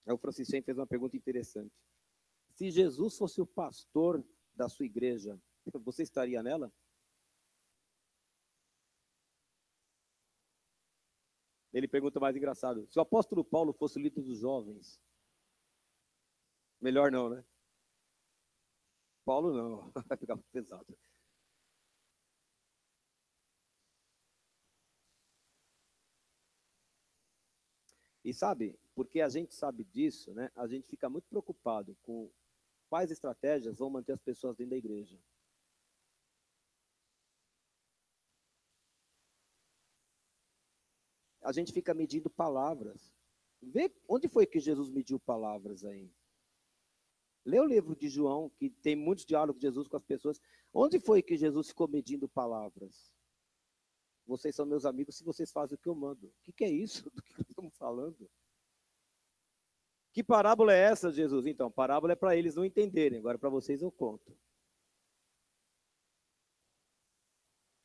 Aí o Francisco fez uma pergunta interessante. Se Jesus fosse o pastor da sua igreja, você estaria nela? Ele pergunta mais engraçado: se o apóstolo Paulo fosse o líder dos jovens, melhor não, né? Paulo não, vai ficar muito pesado. E sabe, porque a gente sabe disso, né? A gente fica muito preocupado com quais estratégias vão manter as pessoas dentro da igreja. A gente fica medindo palavras. Vê onde foi que Jesus mediu palavras aí. Lê o livro de João, que tem muitos diálogos de Jesus com as pessoas. Onde foi que Jesus ficou medindo palavras? Vocês são meus amigos se vocês fazem o que eu mando. O que é isso do que nós estamos falando? Que parábola é essa, Jesus? Então, parábola é para eles não entenderem. Agora, para vocês, eu conto.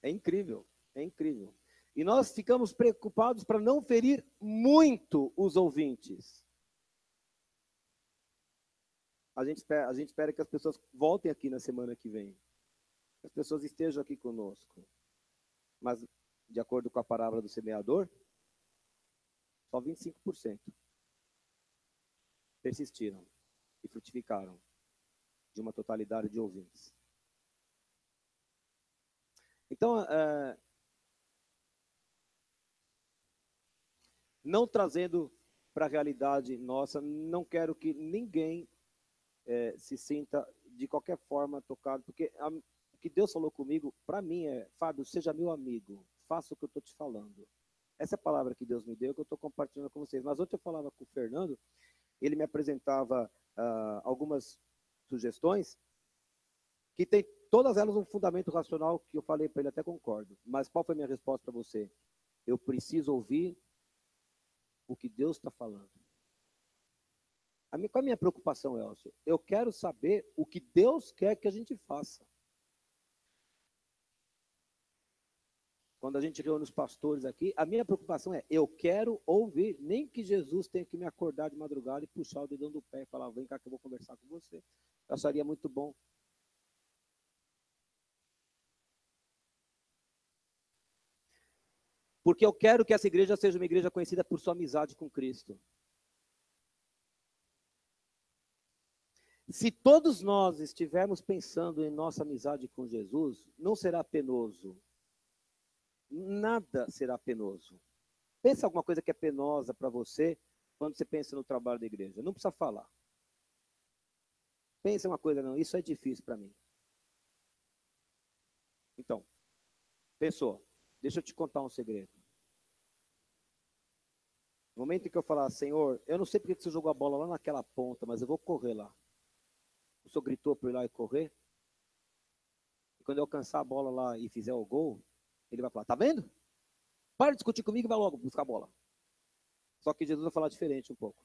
É incrível, é incrível. E nós ficamos preocupados para não ferir muito os ouvintes. A gente espera que as pessoas voltem aqui na semana que vem. Que as pessoas estejam aqui conosco. Mas, de acordo com a parábola do semeador, só 25% persistiram e frutificaram de uma totalidade de ouvintes. Então, não trazendo para a realidade nossa, não quero que ninguém se sinta de qualquer forma tocado, porque o que Deus falou comigo, para mim Fábio, seja meu amigo, faça o que eu estou te falando. Essa é a palavra que Deus me deu, que eu estou compartilhando com vocês. Mas ontem eu falava com o Fernando, ele me apresentava algumas sugestões, que tem todas elas um fundamento racional, que eu falei para ele, até concordo. Mas qual foi a minha resposta para você? Eu preciso ouvir o que Deus está falando. Qual a minha preocupação, Elcio? Eu quero saber o que Deus quer que a gente faça. Quando a gente reúne os pastores aqui, a minha preocupação é: eu quero ouvir, nem que Jesus tenha que me acordar de madrugada e puxar o dedão do pé e falar: vem cá que eu vou conversar com você. Eu acharia muito bom. Porque eu quero que essa igreja seja uma igreja conhecida por sua amizade com Cristo. Se todos nós estivermos pensando em nossa amizade com Jesus, não será penoso. Nada será penoso. Pensa alguma coisa que é penosa para você quando você pensa no trabalho da igreja. Não precisa falar. Pensa uma coisa, não, isso é difícil para mim. Então, pensou, deixa eu te contar um segredo. No momento em que eu falar: Senhor, eu não sei porque você jogou a bola lá naquela ponta, mas eu vou correr lá. O senhor gritou para eu ir lá e correr? E quando eu alcançar a bola lá e fizer o gol, ele vai falar, tá vendo? Para de discutir comigo e vai logo buscar a bola. Só que Jesus vai falar diferente um pouco.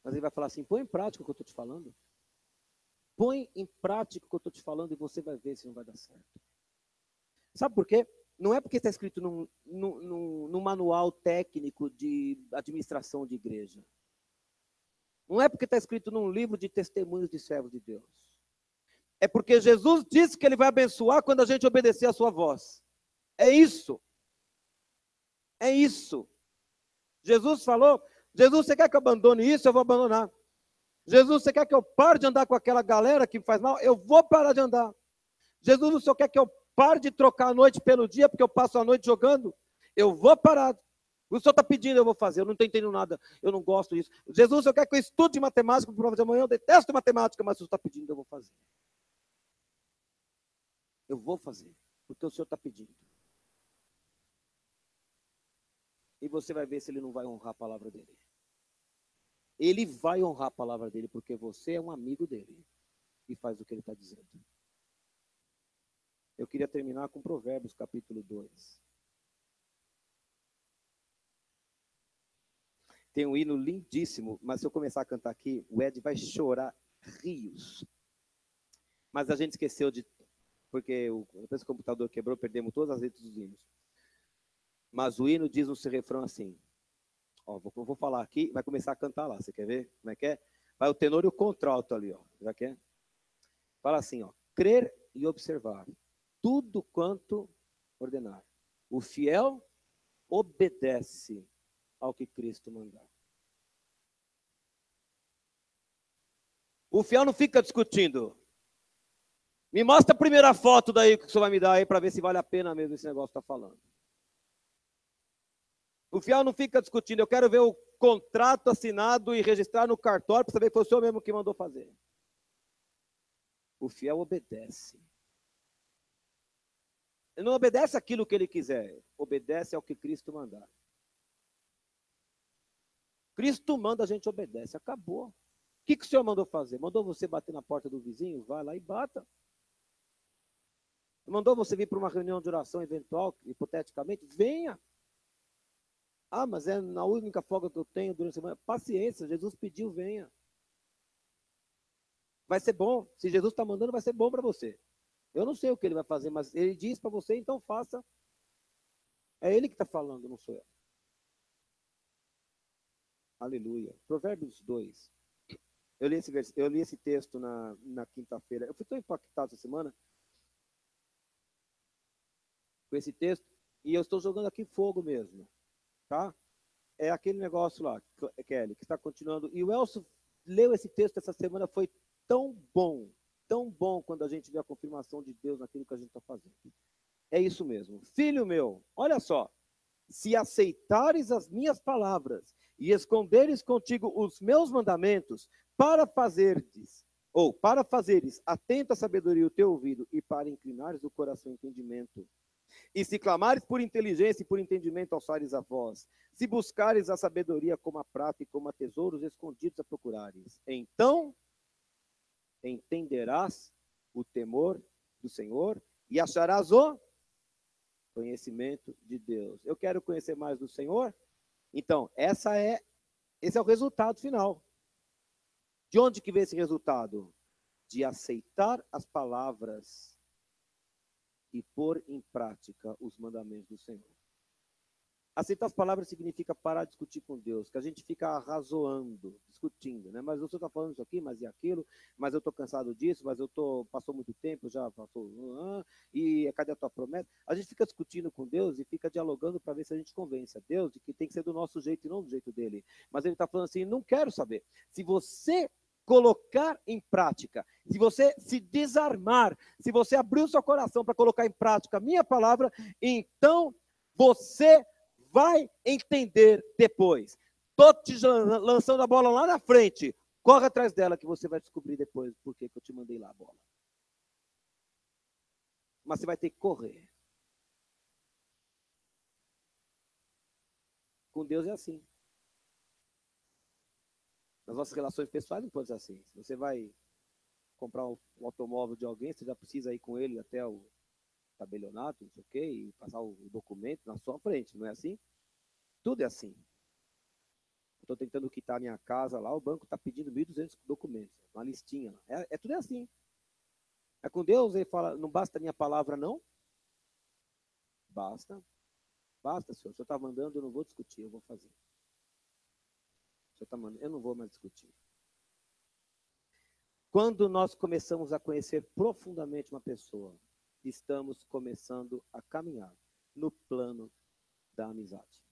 Mas ele vai falar assim, põe em prática o que eu estou te falando. Põe em prática o que eu estou te falando e você vai ver se não vai dar certo. Sabe por quê? Não é porque está escrito num manual técnico de administração de igreja. Não é porque está escrito num livro de testemunhos de servos de Deus. É porque Jesus disse que ele vai abençoar quando a gente obedecer a sua voz. É isso. É isso. Jesus falou, Jesus, você quer que eu abandone isso? Eu vou abandonar. Jesus, você quer que eu pare de andar com aquela galera que me faz mal? Eu vou parar de andar. Jesus, o Senhor quer que eu pare de trocar a noite pelo dia, porque eu passo a noite jogando? Eu vou parar. O Senhor está pedindo, eu vou fazer. Eu não estou entendendo nada. Eu não gosto disso. Jesus, o Senhor quer que eu estude matemática para o prova de amanhã? Eu detesto matemática, mas o Senhor está pedindo, eu vou fazer. Eu vou fazer, porque o Senhor está pedindo. E você vai ver se ele não vai honrar a palavra dele. Ele vai honrar a palavra dele, porque você é um amigo dele e faz o que ele está dizendo. Eu queria terminar com Provérbios, capítulo 2. Tem um hino lindíssimo, mas se eu começar a cantar aqui, o Ed vai chorar rios. Mas a gente esqueceu de... Porque depois o computador quebrou, perdemos todas as letras dos hinos. Mas o hino diz no seu refrão assim... Ó, vou falar aqui, vai começar a cantar lá. Você quer ver como é que é? Vai o tenor e o contralto ali, ó. Já quer? Fala assim, ó. Crer e observar tudo quanto ordenar. O fiel obedece ao que Cristo mandar. O fiel não fica discutindo. Me mostra a primeira foto daí que o senhor vai me dar aí para ver se vale a pena mesmo esse negócio que está falando. O fiel não fica discutindo. Eu quero ver o contrato assinado e registrar no cartório para saber que foi o senhor mesmo que mandou fazer. O fiel obedece. Ele não obedece aquilo que ele quiser, obedece ao que Cristo mandar. Cristo manda, a gente obedece, acabou. O que o senhor mandou fazer? Mandou você bater na porta do vizinho? Vai lá e bata. Mandou você vir para uma reunião de oração eventual, hipoteticamente? Venha. Ah, mas é na única folga que eu tenho durante a semana. Paciência, Jesus pediu, venha. Vai ser bom. Se Jesus está mandando, vai ser bom para você. Eu não sei o que ele vai fazer, mas ele diz para você, então faça. É ele que está falando, não sou eu. Aleluia. Provérbios 2. Eu li esse texto na quinta-feira. Eu fui tão impactado essa semana com esse texto, e eu estou jogando aqui fogo mesmo, tá? É aquele negócio lá, Kelly, que está continuando. E o Elcio leu esse texto essa semana, foi tão bom quando a gente vê a confirmação de Deus naquilo que a gente está fazendo. É isso mesmo. Filho meu, olha só, se aceitares as minhas palavras e esconderes contigo os meus mandamentos, para fazeres atento à sabedoria o teu ouvido e para inclinares o coração ao entendimento. E se clamares por inteligência e por entendimento, alçares a voz. Se buscares a sabedoria como a prata e como a tesouros escondidos a procurares. Então entenderás o temor do Senhor e acharás o conhecimento de Deus. Eu quero conhecer mais do Senhor? Então, esse é o resultado final. De onde que vem esse resultado? De aceitar as palavras e pôr em prática os mandamentos do Senhor. Aceitar as palavras significa parar de discutir com Deus, que a gente fica arrazoando, discutindo, né? Mas o senhor está falando isso aqui, mas e aquilo, mas eu estou cansado disso, mas passou muito tempo, já passou, e cadê a tua promessa? A gente fica discutindo com Deus e fica dialogando para ver se a gente convence a Deus de que tem que ser do nosso jeito e não do jeito dele. Mas ele está falando assim, não quero saber. Se você colocar em prática, se você se desarmar, se você abrir o seu coração para colocar em prática a minha palavra, então você vai entender depois. Estou te lançando a bola lá na frente. Corre atrás dela que você vai descobrir depois por que eu te mandei lá a bola. Mas você vai ter que correr. Com Deus é assim. Nas nossas relações pessoais não pode ser assim. Você vai comprar um automóvel de alguém, você já precisa ir com ele até o tabelionato, não sei o quê, e passar o documento na sua frente, não é assim? Tudo é assim. Estou tentando quitar minha casa lá, o banco está pedindo 1.200 documentos, uma listinha. Tudo é assim. É com Deus, ele fala, não basta a minha palavra, não? Basta. Basta, senhor. O senhor está mandando, eu não vou discutir, eu vou fazer. O senhor está mandando, eu não vou mais discutir. Quando nós começamos a conhecer profundamente uma pessoa, estamos começando a caminhar no plano da amizade.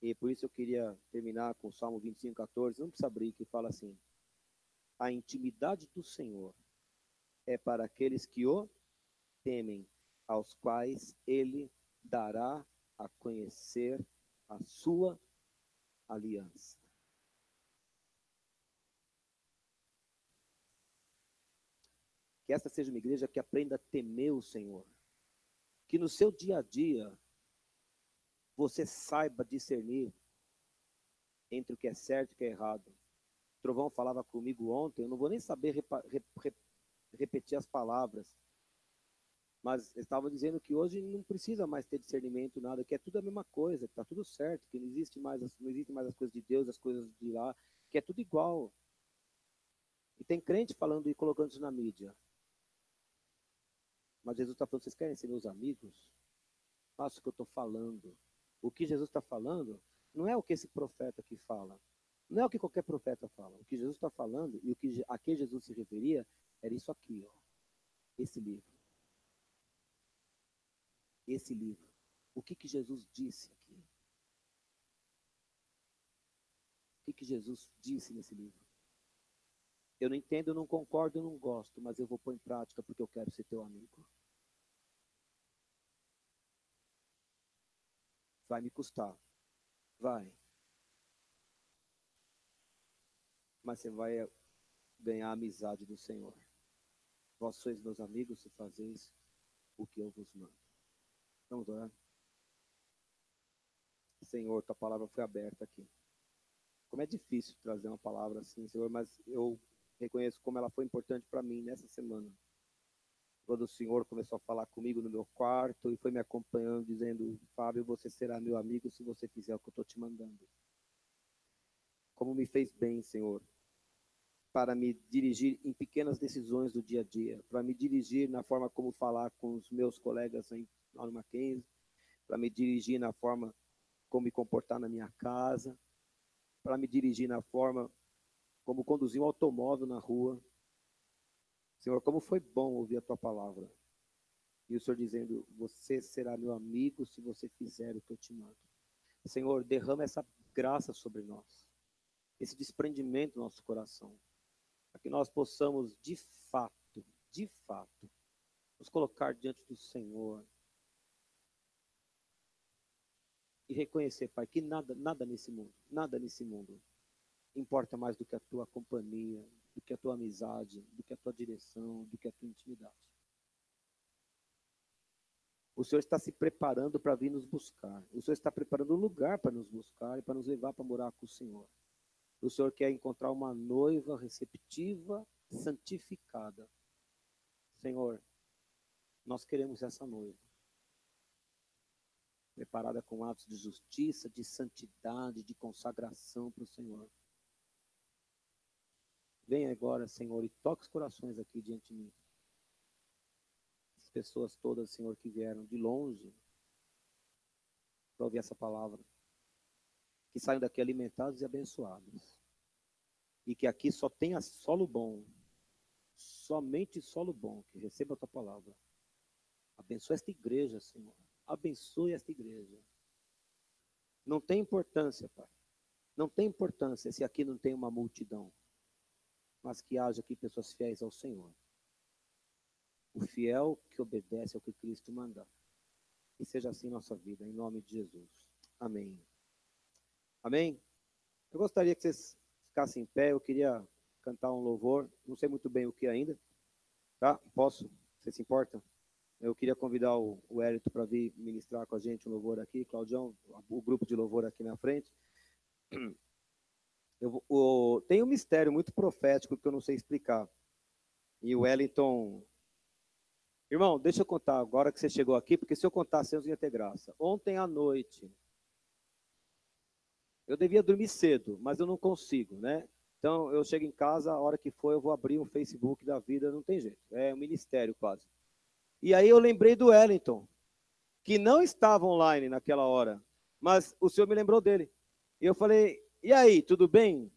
E por isso eu queria terminar com o Salmo 25:14, não precisa abrir, que fala assim: a intimidade do Senhor é para aqueles que o temem, aos quais ele dará a conhecer a sua aliança. Que esta seja uma igreja que aprenda a temer o Senhor. Que no seu dia a dia você saiba discernir entre o que é certo e o que é errado. O Trovão falava comigo ontem, eu não vou nem saber repetir as palavras, mas estava dizendo que hoje não precisa mais ter discernimento, nada, que é tudo a mesma coisa, que está tudo certo, que não existe mais as coisas de Deus, as coisas de lá, que é tudo igual. E tem crente falando e colocando isso na mídia. Mas Jesus está falando, vocês querem ser meus amigos? Faça o que eu estou falando. O que Jesus está falando não é o que esse profeta aqui fala. Não é o que qualquer profeta fala. O que Jesus está falando e a que Jesus se referia era isso aqui, ó. Esse livro. Esse livro. O que Jesus disse aqui? O que Jesus disse nesse livro? Eu não entendo, eu não concordo, eu não gosto, mas eu vou pôr em prática porque eu quero ser teu amigo. Vai me custar. Vai. Mas você vai ganhar a amizade do Senhor. Vós sois meus amigos se fazeis o que eu vos mando. Vamos orar? Senhor, tua palavra foi aberta aqui. Como é difícil trazer uma palavra assim, Senhor, mas eu reconheço como ela foi importante para mim nessa semana. Quando o Senhor começou a falar comigo no meu quarto e foi me acompanhando, dizendo: Fábio, você será meu amigo se você fizer o que eu estou te mandando. Como me fez bem, Senhor, para me dirigir em pequenas decisões do dia a dia, para me dirigir na forma como falar com os meus colegas lá no Mackenzie, para me dirigir na forma como me comportar na minha casa, para me dirigir na forma como conduzir um automóvel na rua. Senhor, como foi bom ouvir a tua palavra. E o Senhor dizendo: você será meu amigo se você fizer o que eu te mando. Senhor, derrama essa graça sobre nós, esse desprendimento no nosso coração, para que nós possamos de fato, nos colocar diante do Senhor e reconhecer, Pai, que nada nesse mundo importa mais do que a tua companhia, do que a tua amizade, do que a tua direção, do que a tua intimidade. O Senhor está se preparando para vir nos buscar. O Senhor está preparando um lugar para nos buscar e para nos levar para morar com o Senhor. O Senhor quer encontrar uma noiva receptiva, santificada. Senhor, nós queremos essa noiva, preparada com atos de justiça, de santidade, de consagração para o Senhor. Venha agora, Senhor, e toque os corações aqui diante de mim. As pessoas todas, Senhor, que vieram de longe para ouvir essa palavra, que saiam daqui alimentados e abençoados. E que aqui só tenha solo bom, somente solo bom, que receba a tua palavra. Abençoe esta igreja, Senhor. Abençoe esta igreja. Não tem importância, Pai. Não tem importância se aqui não tem uma multidão, mas que haja aqui pessoas fiéis ao Senhor. O fiel que obedece ao que Cristo manda. Que seja assim nossa vida, em nome de Jesus. Amém. Amém? Eu gostaria que vocês ficassem em pé, eu queria cantar um louvor, não sei muito bem o que ainda, tá? Posso? Você se importa? Eu queria convidar o Hélito para vir ministrar com a gente um louvor aqui, Claudião, o grupo de louvor aqui na frente. Tem um mistério muito profético que eu não sei explicar. E o Wellington... Irmão, deixa eu contar agora que você chegou aqui, porque se eu contasse antes ia ter graça. Ontem à noite, eu devia dormir cedo, mas eu não consigo, né? Então, eu chego em casa, a hora que for, eu vou abrir um Facebook da vida, não tem jeito. É um ministério quase. E aí eu lembrei do Wellington, que não estava online naquela hora, mas o senhor me lembrou dele. E eu falei, e aí, tudo bem?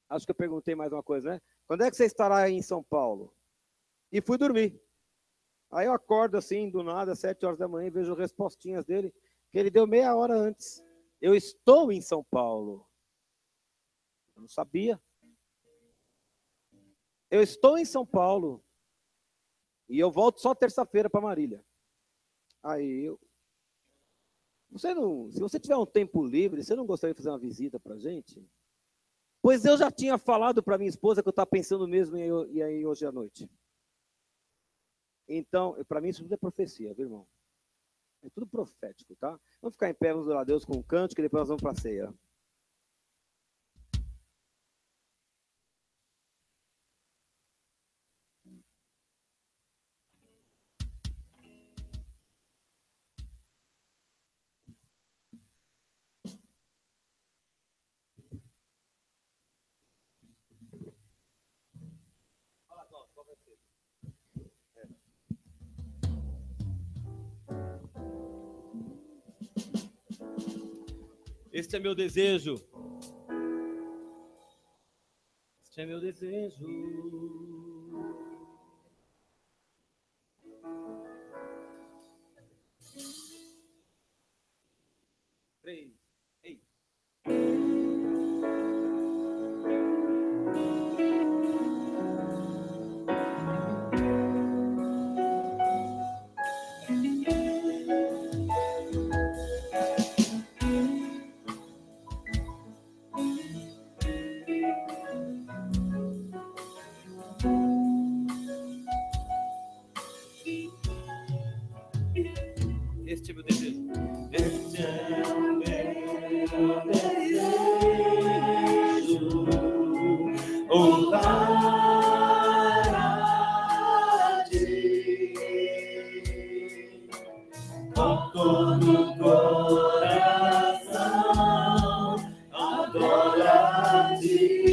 Acho que eu perguntei mais uma coisa, né? Quando é que você estará aí em São Paulo? E fui dormir. Aí eu acordo assim, do nada, às 7 horas da manhã, e vejo respostinhas dele, que ele deu meia hora antes. Eu estou em São Paulo. Eu não sabia. Eu estou em São Paulo. E eu volto só terça-feira para Marília. Aí eu... Você não, se você tiver um tempo livre, você não gostaria de fazer uma visita para a gente? Pois eu já tinha falado para minha esposa que eu estava pensando mesmo em ir hoje à noite. Então, para mim isso tudo é profecia, viu, irmão? É tudo profético, tá? Vamos ficar em pé, vamos orar a Deus com um cântico e depois nós vamos para a ceia. Este é meu desejo. Este é meu desejo. Três. Ei. Este é meu desejo. Este é o meu desejo. Honrar a ti com todo o coração. Adorar a ti.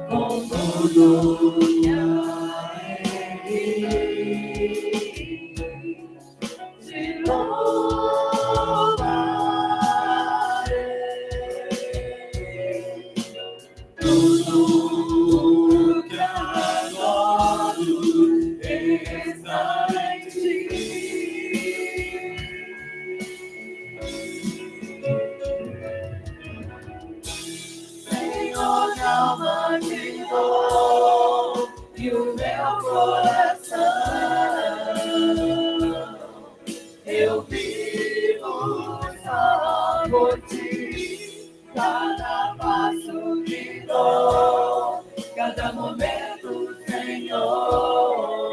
Com todo te louvarei, tudo que adoro está em ti. Senhor, calma de dor e o meu coração. Eu vivo só por ti, cada passo que dou, cada momento, Senhor,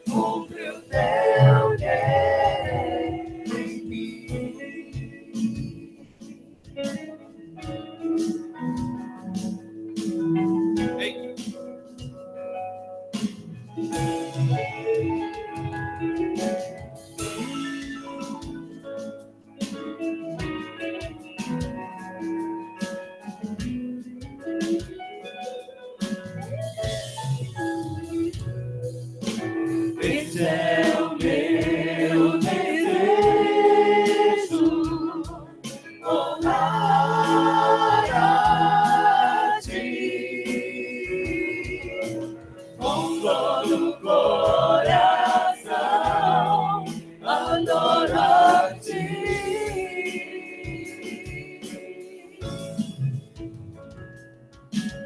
cumpre o teu querer em mim. Ei. Este é o meu desejo, honrar a ti, com todo o coração, adorar a ti.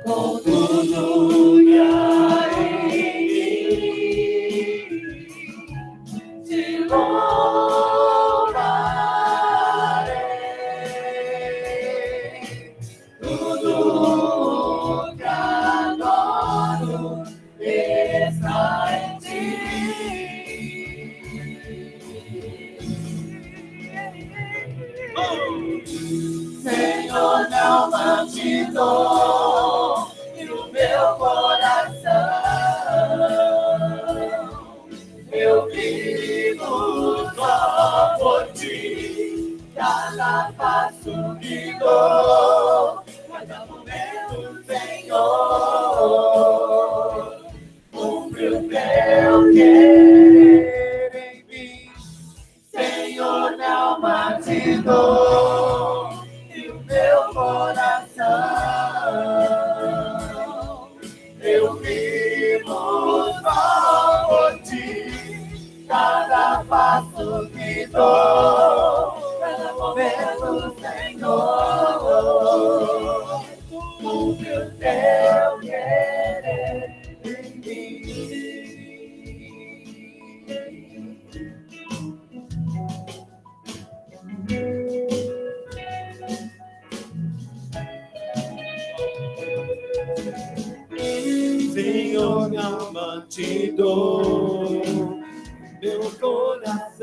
Com tudo que há em mim, te louvarei, tudo que adoro está em ti. Oh! Senhor, não te dou e o meu coração eu vivo só por ti. Cada passo que dou, cada momento, Senhor, cumpre o teu querer em mim. Senhor, não te dou e o meu coração eu vivo só por ti. Cada passo que dou, cada momento, Senhor, cumpre o teu querer em mim. Senhor, não te dou meu coração.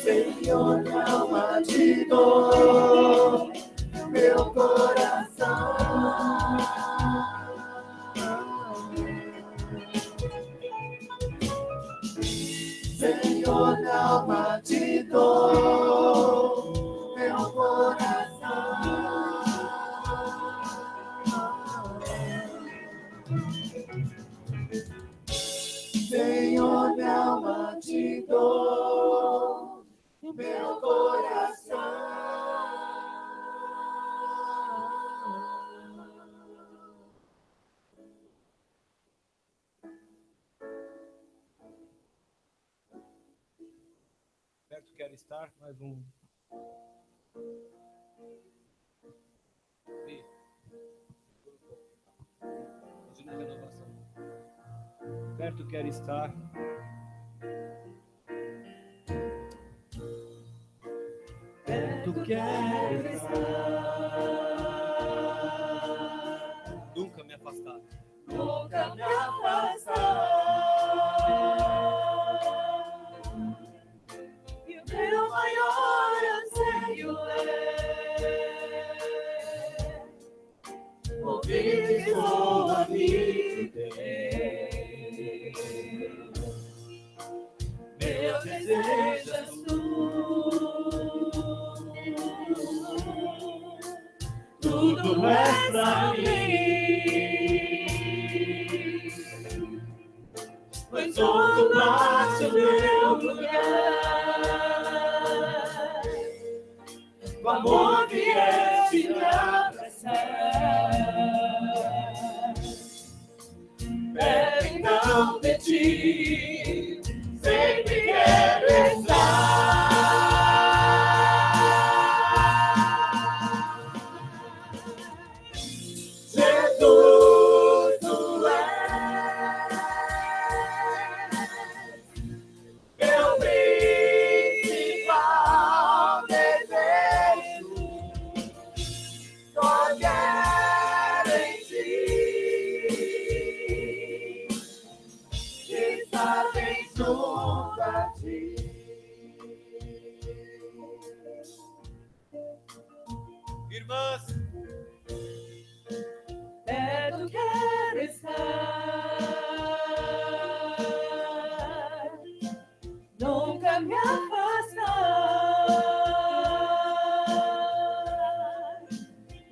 Senhor, não te dou meu coração. Senhor, não te dou meu coração. Senhor, não te dou meu coração. Perto quero estar, mais um. Imagina a renovação. Perto quero estar. Perto quero estar. Nunca me afastar. Nunca me afastar. E o meu maior anseio é ouvir sua vida. Meu desejo és tu. Tudo é pra mim, pois ocupaste o meu lugar. O amor vieste me abraçar. Perto então de ti, sempre quero estar. Jesus, tu és meu principal desejo. Só quero em ti estar bem junto a ti. Irmãs, Perto quero estar, nunca me afastar.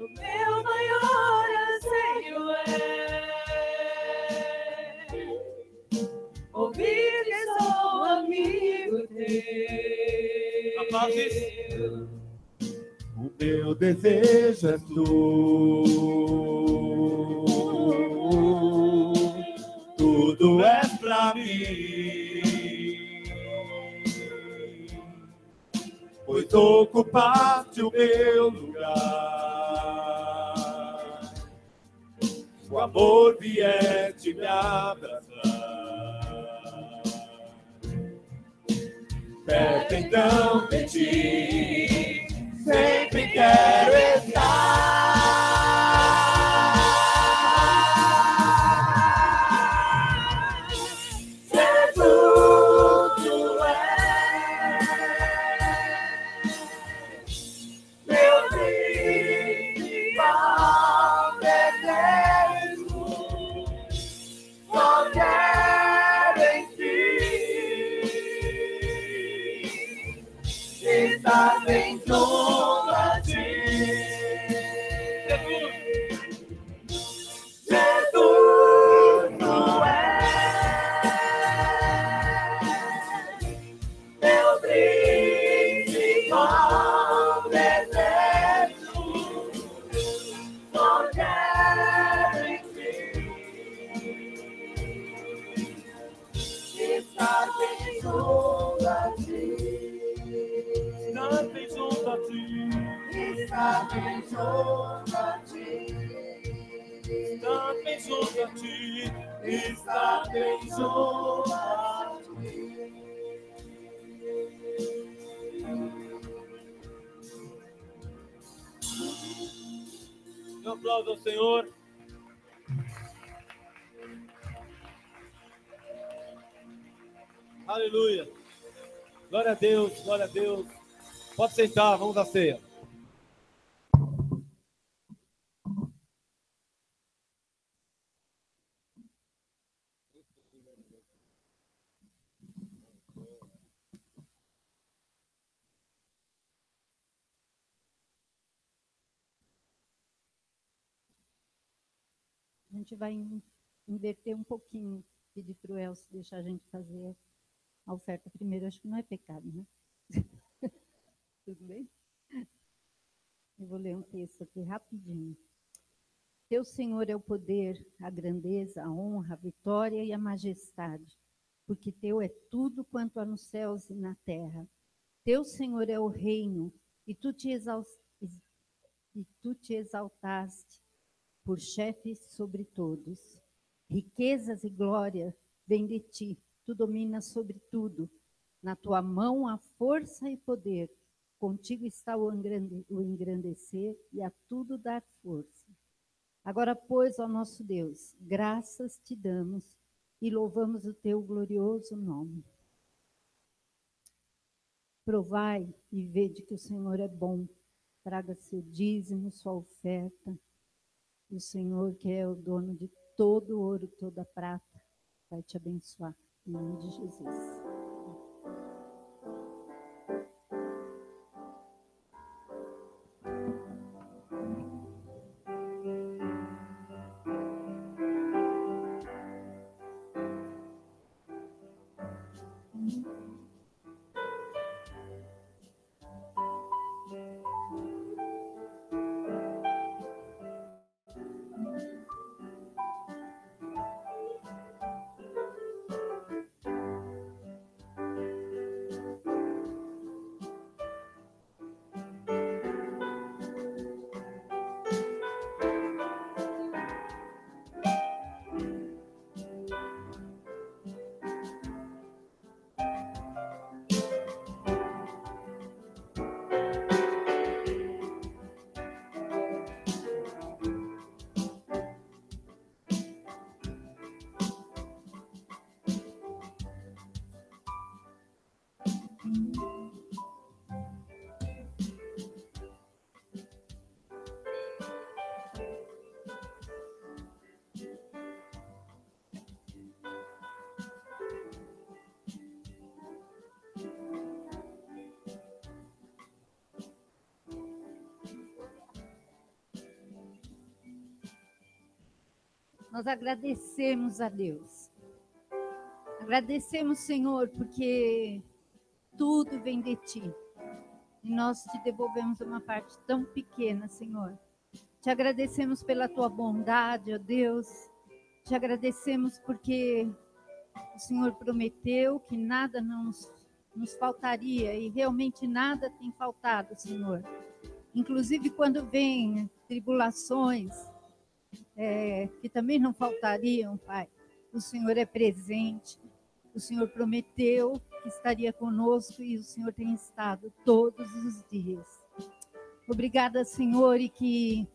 O meu maior anseio é ouvir que sou amigo teu. Aplausos. O meu desejo é tu. Tudo é pra mim, pois ocupaste o meu lugar. O amor vieste me abraçar. Perto então de ti, sempre quero estar. Jesus, bem junto a ti, está bem junto a ti. Um aplauso ao Senhor. Aleluia. Glória a Deus, glória a Deus. Pode sentar, vamos à ceia. A gente vai inverter um pouquinho, pedir para o Elcio deixar a gente fazer a oferta primeiro. Acho que não é pecado, né? Tudo bem? Eu vou ler um texto aqui rapidinho. Teu Senhor é o poder, a grandeza, a honra, a vitória e a majestade, porque teu é tudo quanto há nos céus e na terra. Teu Senhor é o reino, e tu te exaltaste por chefe sobre todos. Riquezas e glória vêm de ti, tu dominas sobre tudo. Na tua mão há força e poder, contigo está o engrandecer e a tudo dar força. Agora, pois, ó nosso Deus, graças te damos e louvamos o teu glorioso nome. Provai e vede que o Senhor é bom, traga seu dízimo, sua oferta. O Senhor, que é o dono de todo ouro, toda prata, vai te abençoar. Em nome de Jesus. Nós agradecemos a Deus. Agradecemos, Senhor, porque tudo vem de Ti. E nós te devolvemos uma parte tão pequena, Senhor. Te agradecemos pela Tua bondade, ó Deus. Te agradecemos porque o Senhor prometeu que nada não nos faltaria. E realmente nada tem faltado, Senhor. Inclusive quando vem tribulações, que também não faltariam, Pai. O Senhor é presente, o Senhor prometeu que estaria conosco e o Senhor tem estado todos os dias. Obrigada, Senhor, e que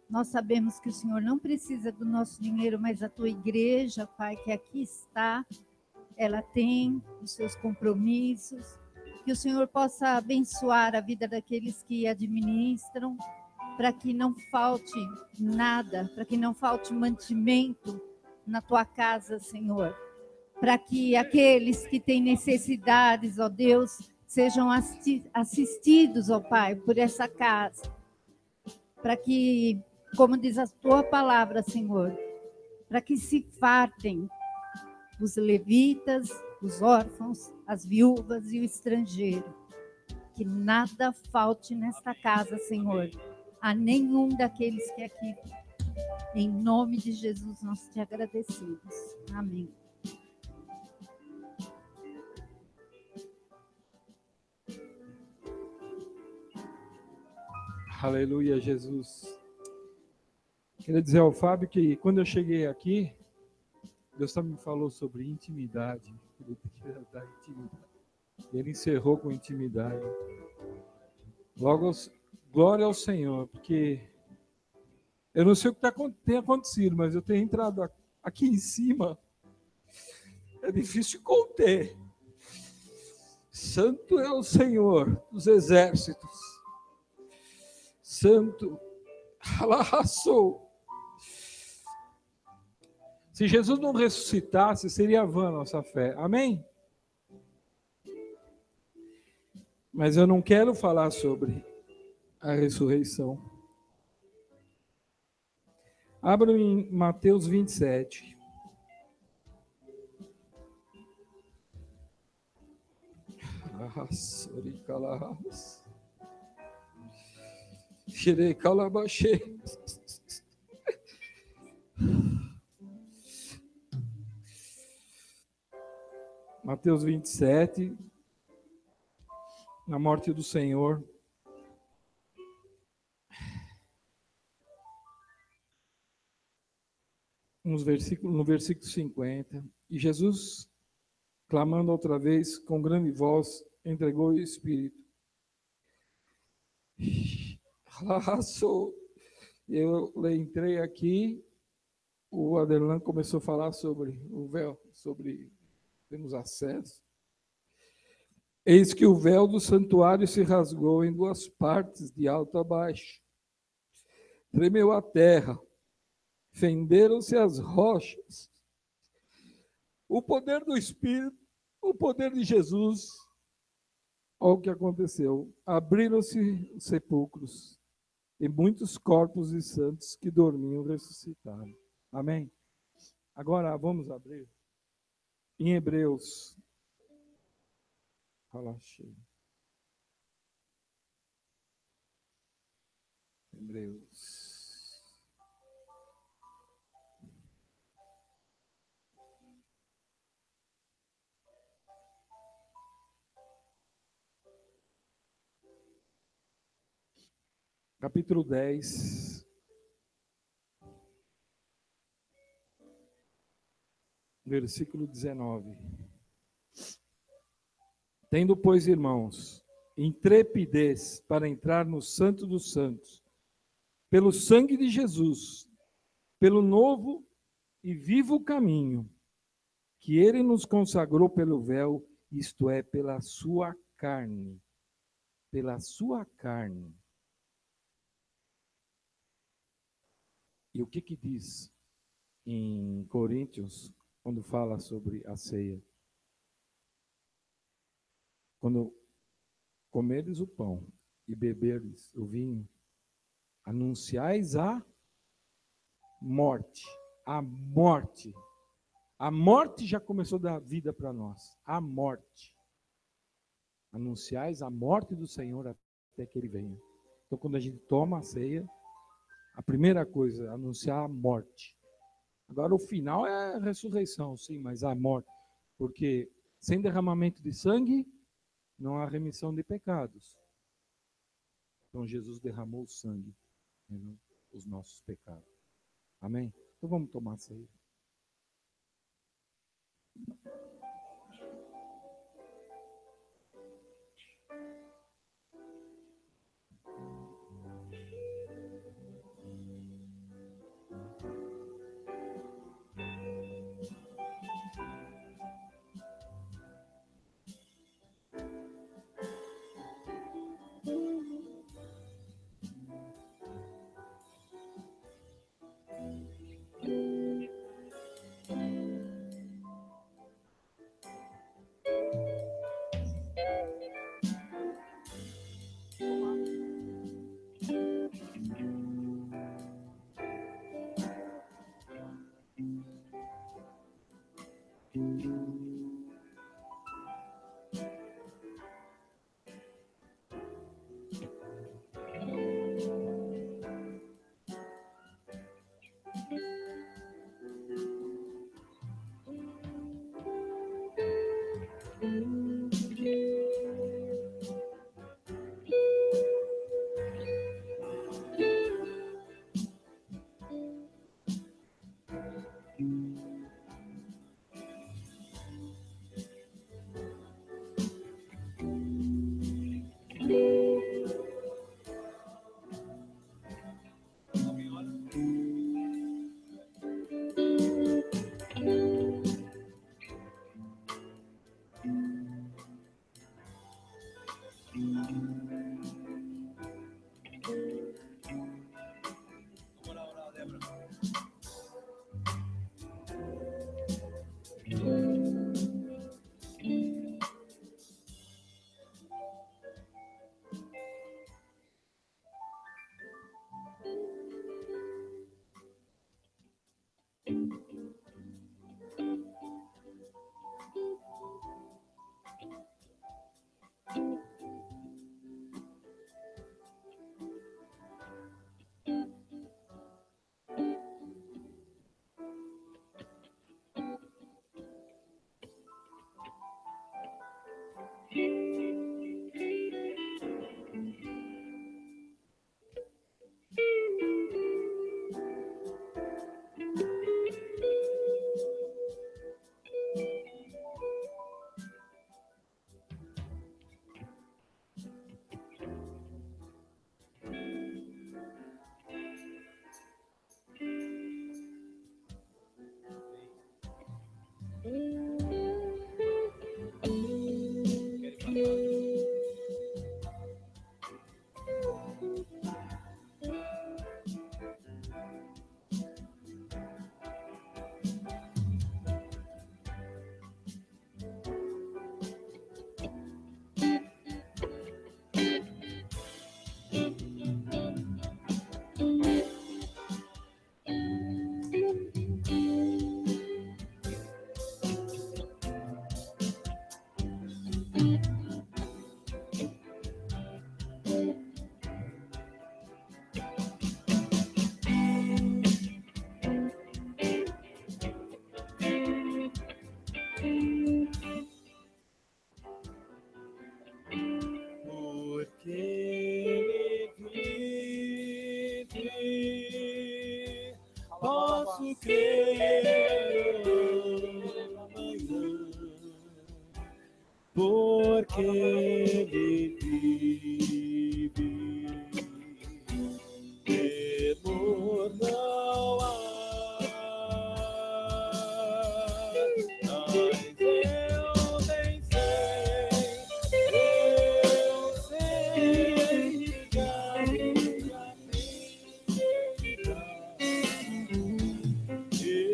nós sabemos que o Senhor não precisa do nosso dinheiro, mas a tua igreja, Pai, que aqui está, ela tem os seus compromissos, que o Senhor possa abençoar a vida daqueles que administram, para que não falte nada, para que não falte mantimento na tua casa, Senhor. Para que aqueles que têm necessidades, ó Deus, sejam assistidos, ó Pai, por essa casa. Para que, como diz a tua palavra, Senhor, para que se fartem os levitas, os órfãos, as viúvas e o estrangeiro. Que nada falte nesta casa, Senhor, a nenhum daqueles que aqui, em nome de Jesus, nós te agradecemos. Amém. Aleluia, Jesus. Queria dizer ao Fábio que quando eu cheguei aqui, Deus também me falou sobre intimidade. Ele queria dar intimidade. Ele encerrou com intimidade. Logo, glória ao Senhor, porque eu não sei o que tem acontecido, mas eu tenho entrado aqui em cima. É difícil conter. Santo é o Senhor dos exércitos. Santo. Alaçou. Se Jesus não ressuscitasse, seria vã a nossa fé. Amém? Mas eu não quero falar sobre a ressurreição. Abra em Mateus 27. Xerei calabaxê. Mateus 27, na morte do Senhor. No versículo 50. E Jesus, clamando outra vez, com grande voz, entregou o Espírito. Eu entrei aqui, o Aderlan começou a falar sobre o véu, sobre temos acesso. Eis que o véu do santuário se rasgou em duas partes, de alto a baixo. Tremeu a terra, fenderam-se as rochas. O poder do Espírito, o poder de Jesus, olha o que aconteceu. Abriram-se os sepulcros e muitos corpos de santos que dormiam ressuscitaram. Amém? Agora vamos abrir em Hebreus. Hebreus. Capítulo 10. Versículo 19. Tendo, pois, irmãos, intrepidez para entrar no Santo dos Santos, pelo sangue de Jesus, pelo novo e vivo caminho, que ele nos consagrou pelo véu, isto é, pela sua carne. Pela sua carne. E o que diz em Coríntios, quando fala sobre a ceia? Quando comeres o pão e beberes o vinho, anunciais a morte. A morte. A morte já começou a dar vida para nós. A morte. Anunciais a morte do Senhor até que ele venha. Então, quando a gente toma a ceia, a primeira coisa é anunciar a morte. Agora, o final é a ressurreição, sim, mas a morte. Porque sem derramamento de sangue, não há remissão de pecados. Então, Jesus derramou o sangue, né, os nossos pecados. Amém? Então, vamos tomar a ceia. Porque me vive, posso crer amanhã. Porque me vive, temor não há. Mas eu bem sei que a minha vida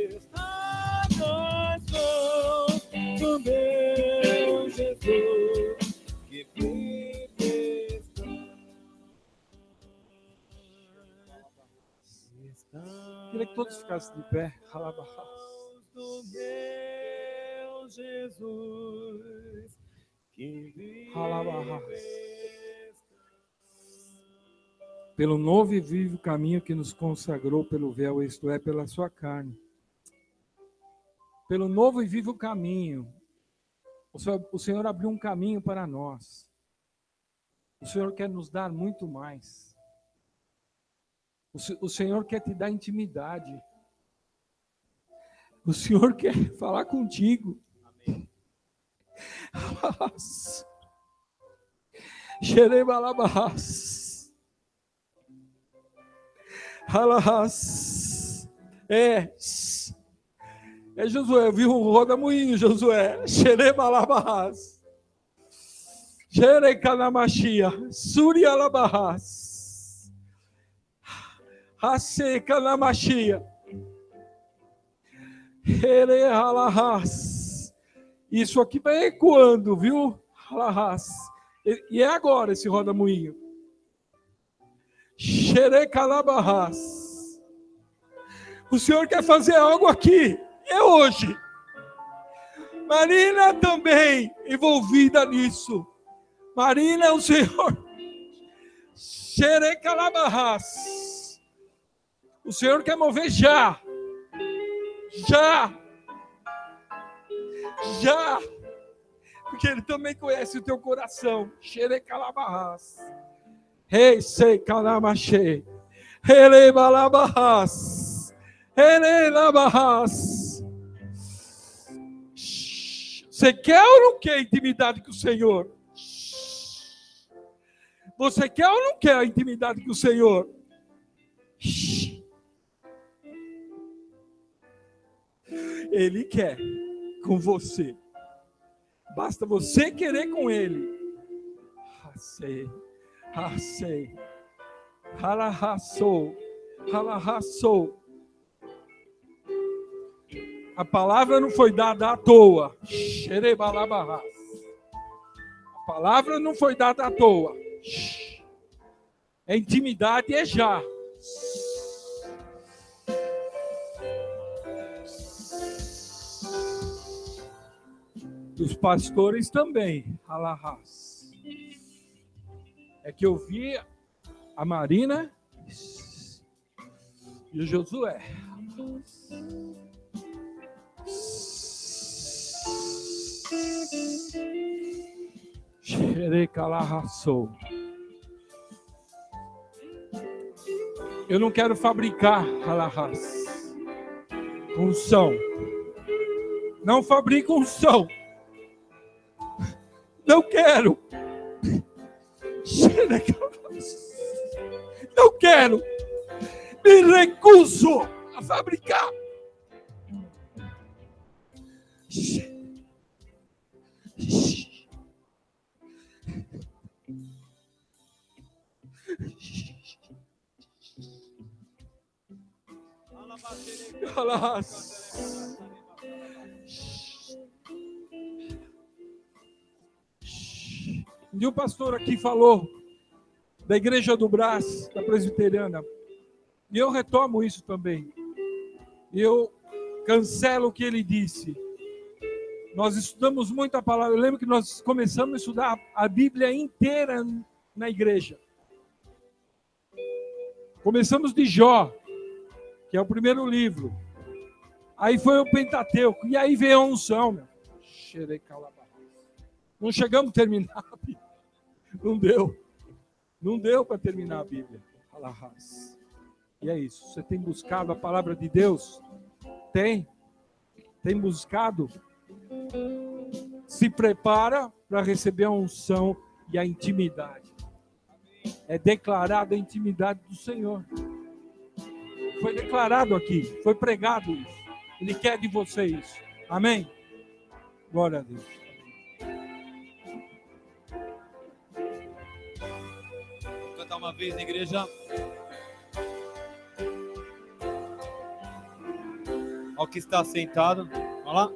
está nas mãos do meu Jesus, que vive está. Queria que todos ficassem de pé. Do meu Jesus, que vive Pelo novo e vivo caminho que nos consagrou pelo véu, isto é, pela sua carne. Pelo novo e vivo caminho. O Senhor abriu um caminho para nós. O Senhor quer nos dar muito mais. O Senhor quer te dar intimidade. O Senhor quer falar contigo. Amém. Xerebalabás. Halahás. É Josué, eu vi um roda-moinho, Josué. Xerebalabás. Xerecanamachia. Surialabás. Hasecanamachia. Isso aqui vai ecoando, viu? E é agora esse roda-moinho. Xerecalabahás. O Senhor quer fazer algo aqui. É hoje. Marina também envolvida nisso. Marina, o Senhor. Xerecalabahás. O Senhor quer mover já. Já, porque Ele também conhece o teu coração. Xerecalabahás, Rei sei calamache, Releibalabahás, Releibalabahás. Você quer ou não quer intimidade com o Senhor? Você quer ou não quer a intimidade com o Senhor? Ele quer com você. Basta você querer com Ele. A palavra não foi dada à toa. A palavra não foi dada à toa. É intimidade, é já. Os pastores também, alahás. É que eu vi a Marina e o Josué. Xerecalahassou. Eu não quero fabricar alahás. Unção. Não fabrico unção. Não quero. Não quero. Me recuso a fabricar. E o pastor aqui falou da Igreja do Brás, da Presbiteriana. E eu retomo isso também. E eu cancelo o que ele disse. Nós estudamos muito a palavra. Eu lembro que nós começamos a estudar a Bíblia inteira na igreja. Começamos de Jó, que é o primeiro livro. Aí foi o Pentateuco. E aí veio a unção, meu. Não chegamos a terminar a Bíblia. Não deu. Não deu para terminar a Bíblia. E é isso. Você tem buscado a palavra de Deus? Tem buscado? Se prepara para receber a unção e a intimidade. É declarada a intimidade do Senhor. Foi declarado aqui, foi pregado isso. Ele quer de você isso. Amém? Glória a Deus. Vou cantar uma vez na igreja. Ao que está sentado. Vamos lá.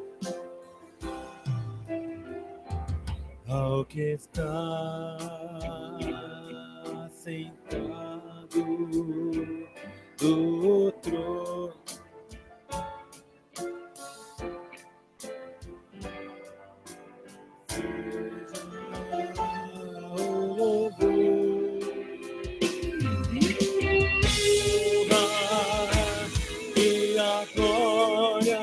Ao que está sentado do trono, seja o louvor e a glória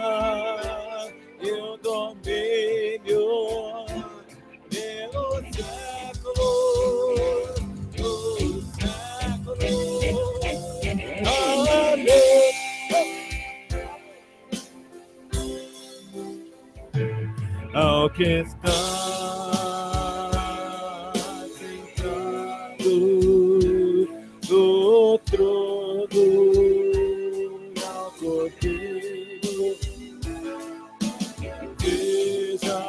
e o domínio pelos séculos dos séculos. Amém. Ao que está sentado do trono, ao Cordeiro, seja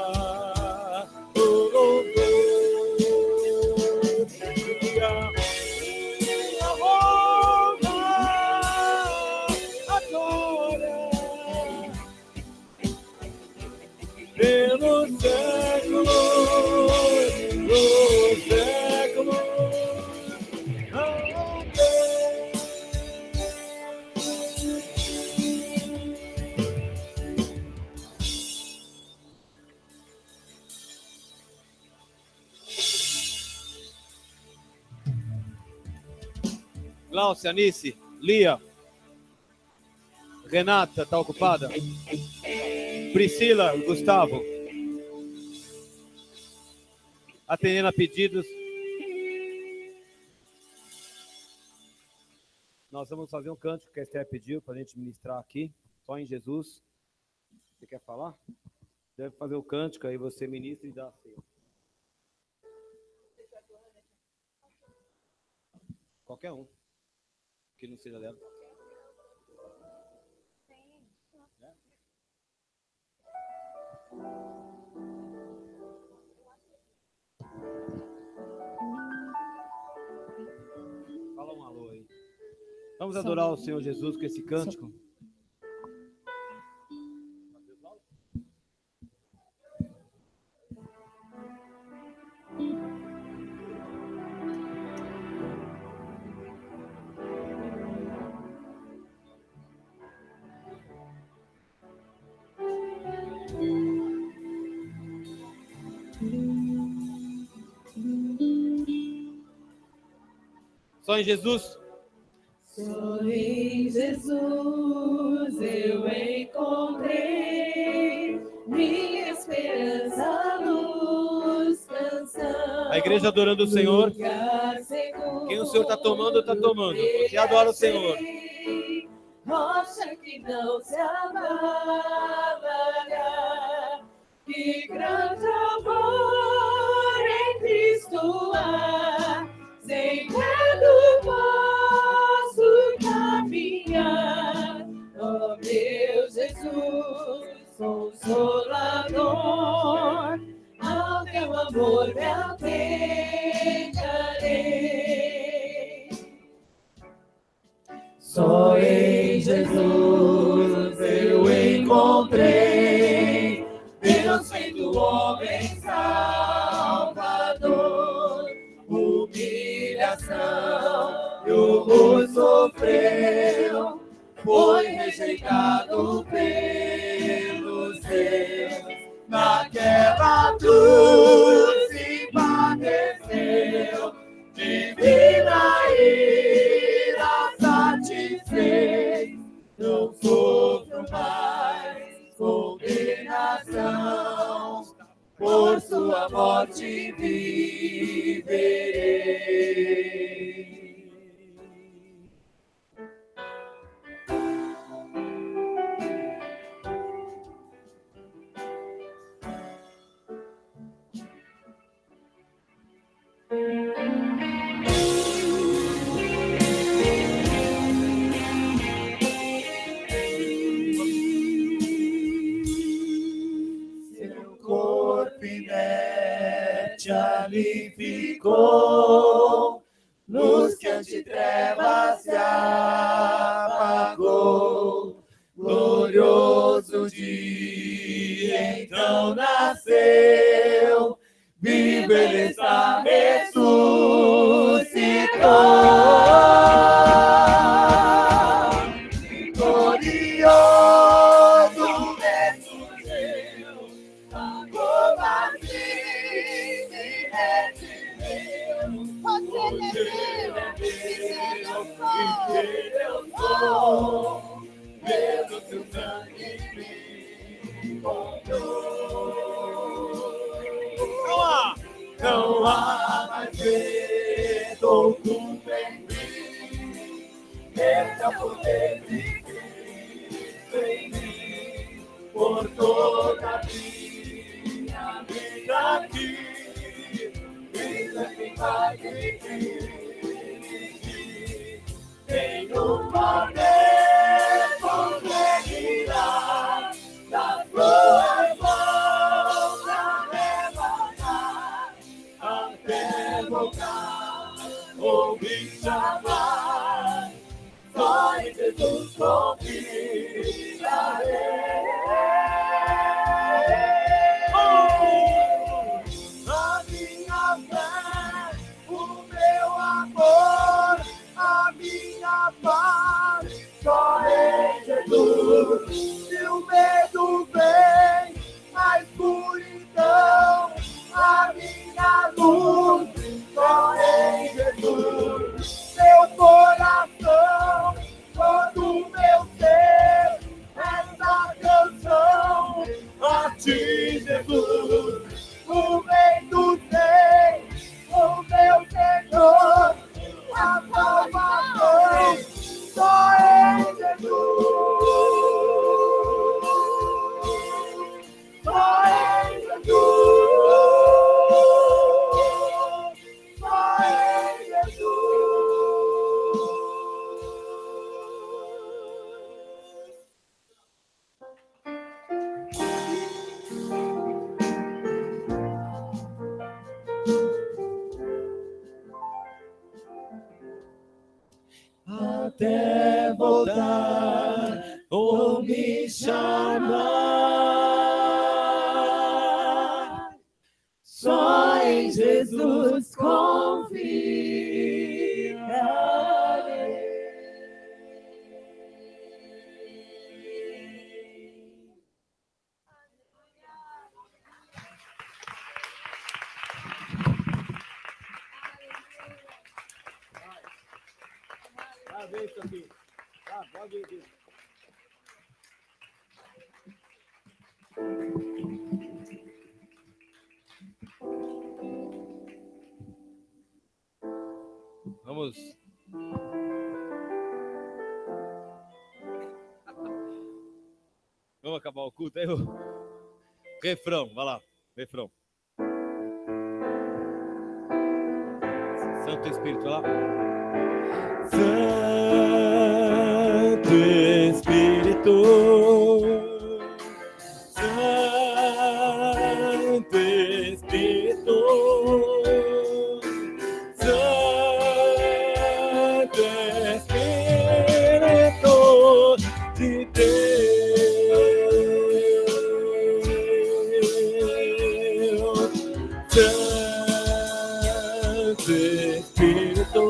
o louvor e a honra, a glória pelos séculos dos séculos. Amém. Glaucia, Anice, Lia, Renata, está ocupada? Priscila, Gustavo. Atendendo a pedidos. Nós vamos fazer um cântico que a Esther pediu para a gente ministrar aqui. Só em Jesus. Você quer falar? Deve fazer o cântico, aí você ministra e dá assim. Qualquer um. Que não seja dela. Fala um alô aí. Vamos adorar o Senhor Jesus com esse cântico. Só em Jesus. Só em Jesus eu encontrei minha esperança, luz, canção. A igreja adorando o Senhor. Quem o Senhor está tomando, está tomando. Você adora o Senhor. Rocha que não se abalará, que grande amor em Cristo há, sem medo posso caminhar. Oh meu Jesus, Consolador, sofreu, foi rejeitado pelos seus, naquela cruz e padeceu, divina ira satisfez, não sofro mais condenação, por sua morte viverei. Seu corpo inerte ali ficou, luz que ante trevas se apagou, glorioso dia então nasceu, vivo ele está, ressuscitou. Glorioso ressurgiu, pagou vazio e redimiu. Você eu sou, pelo seu sangue me comprou. Não há mais medo oculto em mim, esse é o poder de Cristo em mim, por toda a minha vida aqui, vida que vai me dirigir, tenho poder, conseguirá das tuas mãos arrebatar, até voltar ou me chamar, só em Jesus confiarei. A minha fé, o meu amor, a minha paz, só em Jesus. Se o medo vem, a escuridão, a minha luz, só em Jesus. Meu coração, todo meu ser, essa canção a ti, Jesus, o Rei dos Reis, o meu Senhor, a salvação, só em Jesus, só em Jesus, só em Jesus. Até voltar ou me chamar, só em Jesus confiarei. Vê isso aqui. Pode ver. Vamos. Vamos acabar o culto aí. Refrão, vai lá. Refrão. Santo Espírito, vai lá. Santo Espírito, Santo Espírito, Santo Espírito de Deus, Santo Espírito,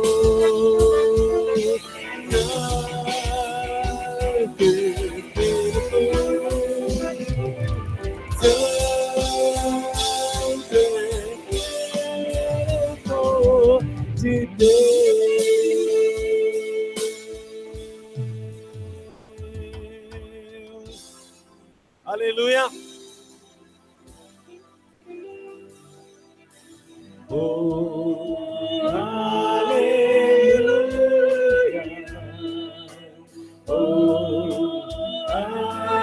Aleluia. Oh, aleluia. Oh, aleluia.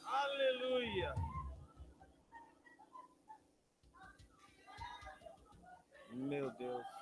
Aleluia. Meu Deus.